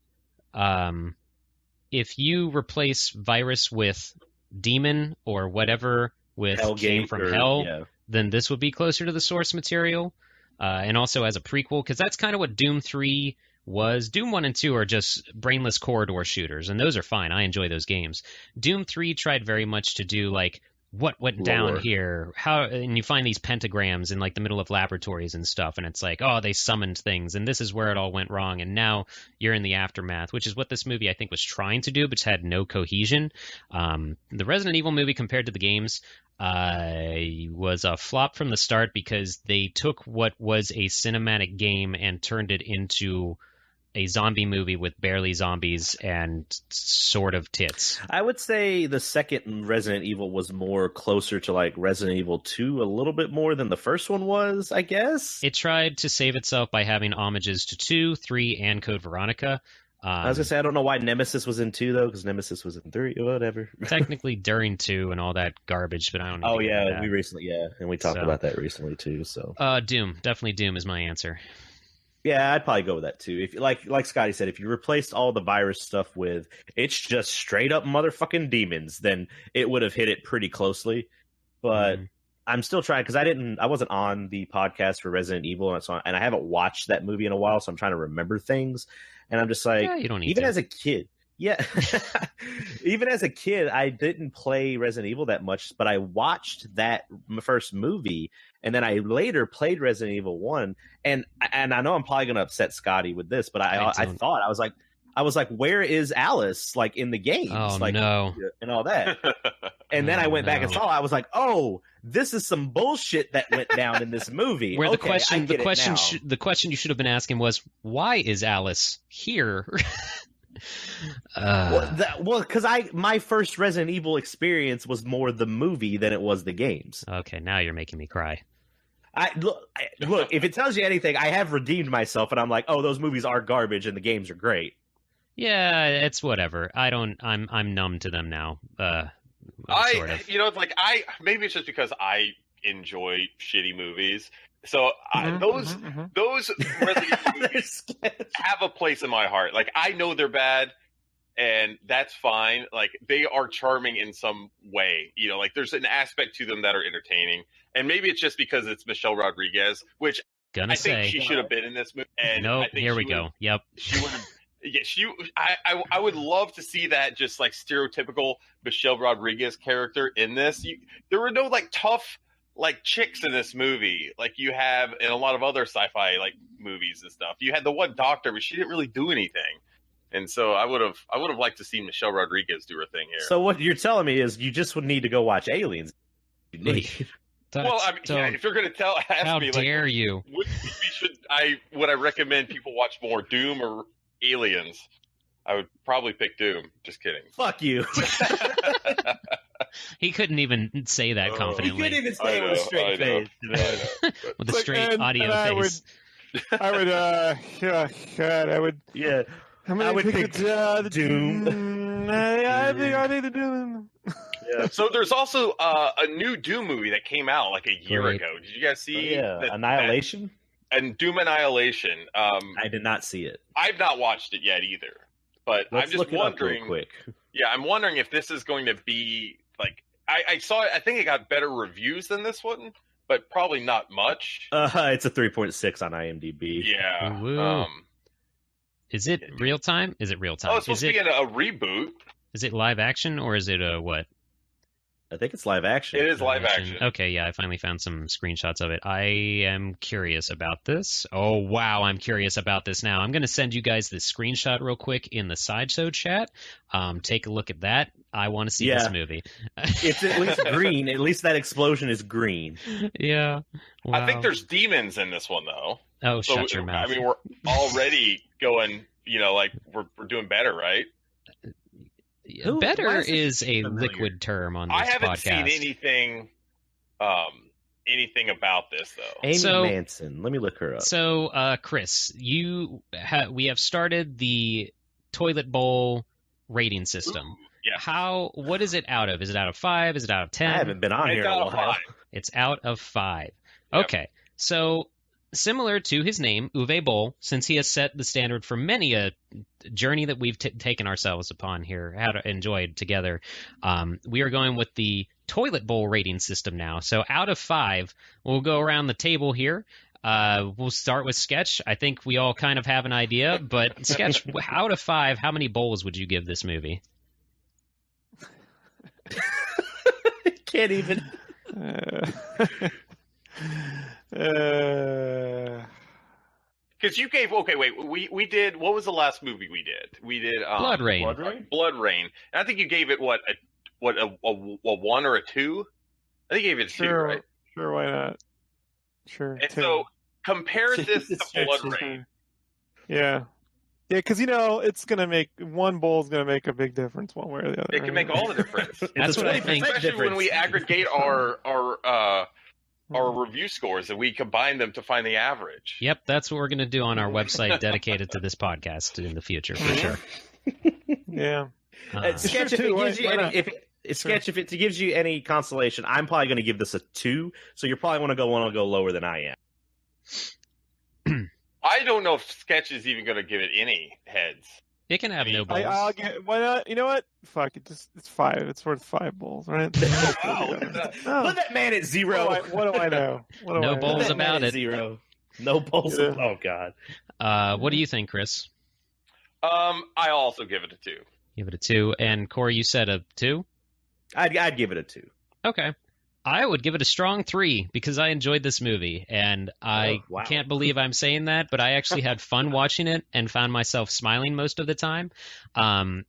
If you replace Virus with Demon or whatever with Came from Hell, then this would be closer to the source material. And also as a prequel, because that's kind of what Doom 3 was. Doom 1 and 2 are just brainless corridor shooters, and those are fine. I enjoy those games. Doom 3 tried very much to do, like, what went down here? And you find these pentagrams in, like, the middle of laboratories and stuff, and it's like, oh, they summoned things, and this is where it all went wrong, and now you're in the aftermath, which is what this movie, I think, was trying to do, but had no cohesion. The Resident Evil movie, compared to the games, was a flop from the start because they took what was a cinematic game and turned it into a zombie movie with barely zombies and sort of tits. I would say the second Resident Evil was more closer to like Resident Evil 2 a little bit more than the first one was, I guess. It tried to save itself by having homages to 2, 3, and Code Veronica. I was going to say, I don't know why Nemesis was in 2, though, because Nemesis was in 3, whatever. Technically during 2 and all that garbage, but I don't know. Oh, yeah, we recently, and we talked about that recently, too, so. Doom. Definitely Doom is my answer. Yeah, I'd probably go with that too. If like Scotty said, if you replaced all the virus stuff with it's just straight up motherfucking demons, then it would have hit it pretty closely. But I'm still trying because I wasn't on the podcast for Resident Evil, and I haven't watched that movie in a while, so I'm trying to remember things. And I'm just like, you don't need even to. As a kid. Yeah, even as a kid, I didn't play Resident Evil that much, but I watched that first movie, and then I later played Resident Evil 1, and I know I'm probably going to upset Scotty with this, but I thought I was like, where is Alice like in the games? Oh, like, no. And all that. And then I went back and saw it. I was like, oh, this is some bullshit that went down in this movie. Where the question you should have been asking was, why is Alice here? Because my first Resident Evil experience was more the movie than it was the games. Okay, now you're making me cry. Look, if it tells you anything, I have redeemed myself, and I'm like, oh, those movies are garbage, and the games are great. Yeah, it's whatever. I'm numb to them now. Sort of. Maybe it's just because I enjoy shitty movies. So those Resident Evil movies have a place in my heart. Like, I know they're bad, and that's fine. Like, they are charming in some way. Like, there's an aspect to them that are entertaining. And maybe it's just because it's Michelle Rodriguez, which I think she should have been in this movie. And nope, here we go. Yep. She would have. Yeah, I would love to see that just like stereotypical Michelle Rodriguez character in this. There were no like tough like chicks in this movie like you have in a lot of other sci-fi like movies and stuff. You had the one doctor, but she didn't really do anything. And so I would have liked to see Michelle Rodriguez do her thing here. So what you're telling me is you just would need to go watch Aliens. Well, I mean, if you're going to ask how me, dare you? Would I recommend people watch more Doom or Aliens? I would probably pick Doom. Just kidding. Fuck you. He couldn't even say that confidently. He couldn't even say it with a straight face. With a straight audio face. I would pick Doom. I think the Doom. Yeah. So there's also a new Doom movie that came out like a year ago. Did you guys see? Annihilation? And Doom Annihilation. I did not see it. I've not watched it yet either. But Let's I'm just look it up real wondering. quick. Yeah, I'm wondering if this is going to be like I saw it. I think it got better reviews than this one, but probably not much. It's a 3.6 on IMDb. Yeah. Woo. Is it real time? Is it real time? Oh, it's supposed to be a reboot. Is it live action or is it a what? I think it's live action. It is live action. Okay, yeah, I finally found some screenshots of it. I am curious about this. Oh, wow, I'm curious about this now. I'm going to send you guys this screenshot real quick in the Sideshow chat. Take a look at that. I want to see this movie. It's at least green. At least that explosion is green. Yeah. Wow. I think there's demons in this one, though. Oh, shut your mouth. I mean, we're already going, like, we're doing better, right? Better is a liquid term on this podcast. I haven't seen anything about this though. Amy Manson. Let me look her up. So, Chris, we have started the toilet bowl rating system. Ooh, yeah. What is it out of? Is it out of 5? Is it out of 10? I haven't been on here in a while. It's out of 5. Yep. Okay. So, similar to his name, Uwe Boll, since he has set the standard for many a journey that we've taken ourselves upon here, enjoyed together, we are going with the toilet bowl rating system now. So out of 5, we'll go around the table here. We'll start with Sketch. I think we all kind of have an idea, but Sketch, out of 5, how many bowls would you give this movie? Can't even. Because you gave we did, what was the last movie we did? We did Blood Rain. Blood Rain. And I think you gave it a 1 or a 2? I think you gave it a 2, right? Sure, why not? Sure. And so compare this to Blood Rain. Yeah. Yeah, because it's gonna make one bowl is gonna make a big difference one way or the other. It can make all the difference. That's what I think. Especially when we aggregate our review scores and we combine them to find the average. Yep, that's what we're going to do on our website dedicated to this podcast in the future, for sure. Yeah. Sketch, if it gives you any consolation, I'm probably going to give this a 2, so you're probably want to go lower than I am. I don't know if Sketch is even going to give it any heads. It can have no bowls. I'll get. Why not? You know what? Fuck it. It's 5. It's worth 5 bowls, right? Put that man at 0. What do I know? No bowls about it. 0. No bowls. Yeah. Oh God. What do you think, Chris? I also give it a 2. Give it a 2. And Corey, you said a 2? I'd give it a 2. Okay. I would give it a strong 3 because I enjoyed this movie, and I can't believe I'm saying that, but I actually had fun watching it and found myself smiling most of the time. And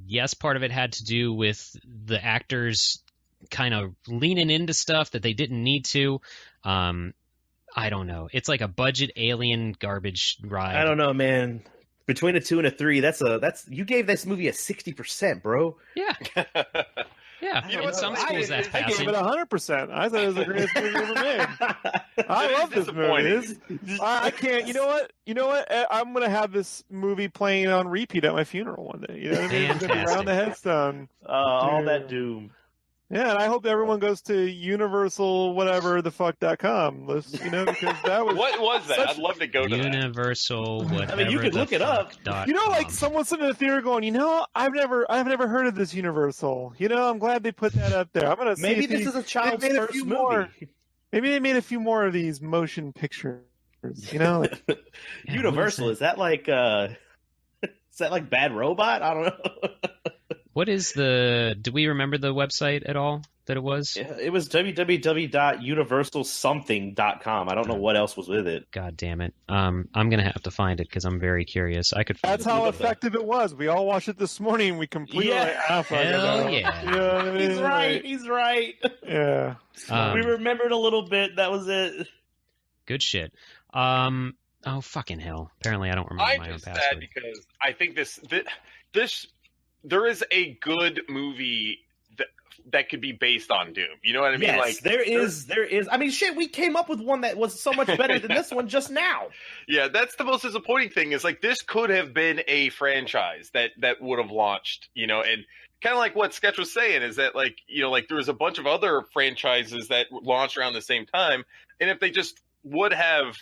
yes, part of it had to do with the actors kind of leaning into stuff that they didn't need to. I don't know. It's like a budget alien garbage ride. I don't know, man. Between a 2 and a 3, that's you gave this movie a 60%, bro. Yeah. Yeah, You know what, some schools that's I gave passing. it 100%. I thought it was the greatest movie ever made. I love this movie. I can't. You know what? I'm gonna have this movie playing on repeat at my funeral one day. You know what I mean? It's gonna be around the headstone. All that doom. Yeah, and I hope everyone goes to universalwhateverthefuck.com. Because that was What was that? I'd love to go to that. Universal, whatever. I mean, you could look it up. like someone sitting in the theater going, I've never heard of this Universal. I'm glad they put that up there. I'm gonna see Maybe if this is a child's they made first movie. Maybe they made a few more of these motion pictures. Universal, is that like Bad Robot? I don't know. What is do we remember the website at all that it was? Yeah, it was www.universalsomething.com. I don't know what else was with it. God damn it. I'm going to have to find it because I'm very curious. That's how effective it was. We all watched it this morning and we completely Hell yeah. You know what I mean? He's right. Yeah. We remembered a little bit. That was it. Good shit. Oh, fucking hell. Apparently I don't remember my own I'm just sad password. because I think this there is a good movie that could be based on Doom. You know what I mean? Yes, there is. I mean, shit, we came up with one that was so much better than this one just now. Yeah, that's the most disappointing thing is like this could have been a franchise that would have launched, and kind of like what Sketch was saying is that like there was a bunch of other franchises that launched around the same time, and if they just would have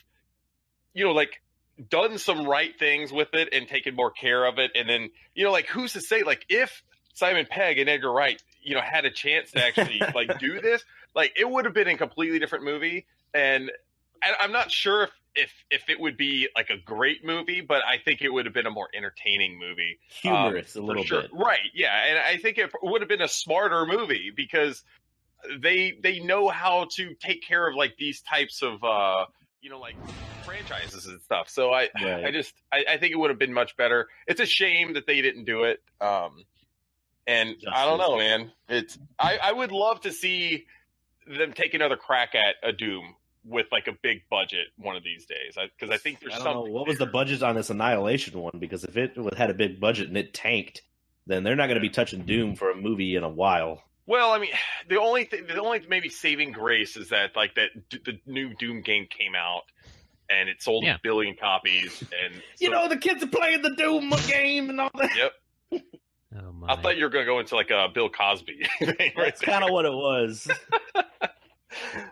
done some right things with it and taken more care of it. And then, like, who's to say, like, if Simon Pegg and Edgar Wright, had a chance to actually like do this, like, it would have been a completely different movie. And I'm not sure if it would be like a great movie, but I think it would have been a more entertaining movie. Humorous a little bit. Right. Yeah. And I think it would have been a smarter movie because they know how to take care of like these types of, like franchises and stuff. So I think it would have been much better. It's a shame that they didn't do it. And I don't know, man. I would love to see them take another crack at a Doom with like a big budget one of these days, because I think there's something. What was the budget on this Annihilation one? Because if it had a big budget and it tanked, then they're not going to be touching Doom for a movie in a while. Well, I mean, the only maybe saving grace is that like the new Doom game came out and it sold 1 billion copies, and the kids are playing the Doom game and all that. Yep. Oh my. I thought you were going to go into like a Bill Cosby thing. That's kind of what it was.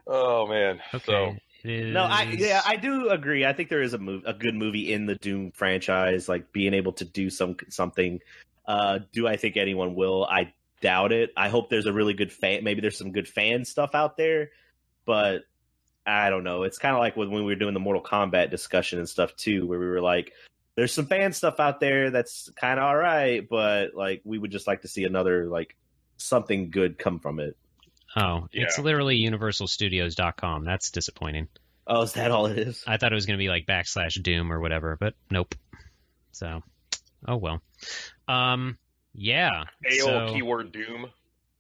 Oh man. Okay. So no, I do agree. I think there is a good movie in the Doom franchise, like being able to do something. Do I think anyone will? I doubt it. I hope there's a really good fan. Maybe there's some good fan stuff out there, but I don't know. It's kind of like when we were doing the Mortal Kombat discussion and stuff too, where we were like, there's some fan stuff out there that's kind of all right, but like we would just like to see another like something good come from it. Oh, it's literally universalstudios.com. That's disappointing. Oh, is that all it is? I thought it was going to be like /Doom or whatever, but nope. So, oh well. Yeah. AOL keyword Doom.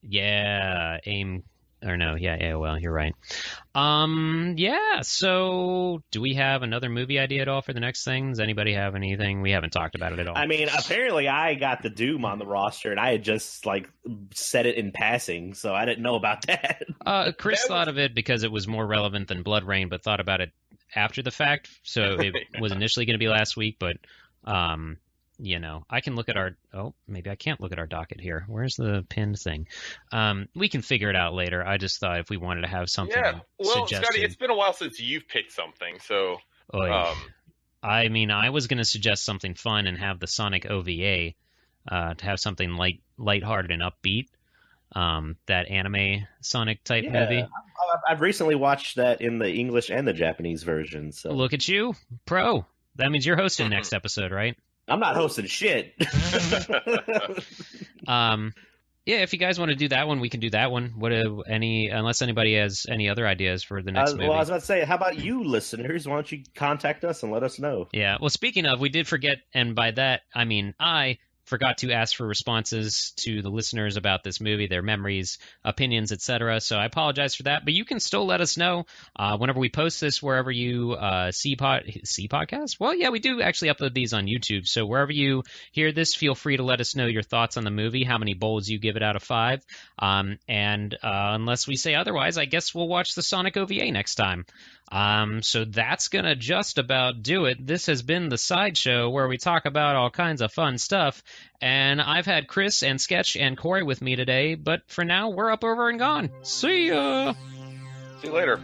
Yeah, AOL, you're right. Yeah, so do we have another movie idea at all for the next thing? Does anybody have anything? We haven't talked about it at all. I mean, apparently I got the Doom on the roster, and I had just, like, said it in passing, so I didn't know about that. Chris thought of it because it was more relevant than Blood Rain, but thought about it after the fact, so it was initially going to be last week, but... I can look at maybe I can't look at our docket here. Where's the pinned thing? We can figure it out later. I just thought if we wanted to have something suggested. Scotty, it's been a while since you've picked something, so... I mean, I was going to suggest something fun and have the Sonic OVA to have something lighthearted and upbeat. That anime Sonic type movie. I've recently watched that in the English and the Japanese version. So look at you, pro. That means you're hosting next episode, right? I'm not hosting shit. If you guys want to do that one, we can do that one. Unless anybody has any other ideas for the next movie. Well, I was about to say, how about you, listeners? Why don't you contact us and let us know? Yeah. Well, speaking of, we did forget, and by that I mean I forgot to ask for responses to the listeners about this movie, their memories, opinions, etc. So I apologize for that, but you can still let us know whenever we post this, wherever you see podcasts. Well, yeah, we do actually upload these on YouTube. So wherever you hear this, feel free to let us know your thoughts on the movie, how many bowls you give it out of 5. And unless we say otherwise, I guess we'll watch the Sonic OVA next time. So that's going to just about do it. This has been the Sideshow, where we talk about all kinds of fun stuff. And I've had Chris and Sketch and Corey with me today, but for now, we're up, over, and gone. See ya! See you later.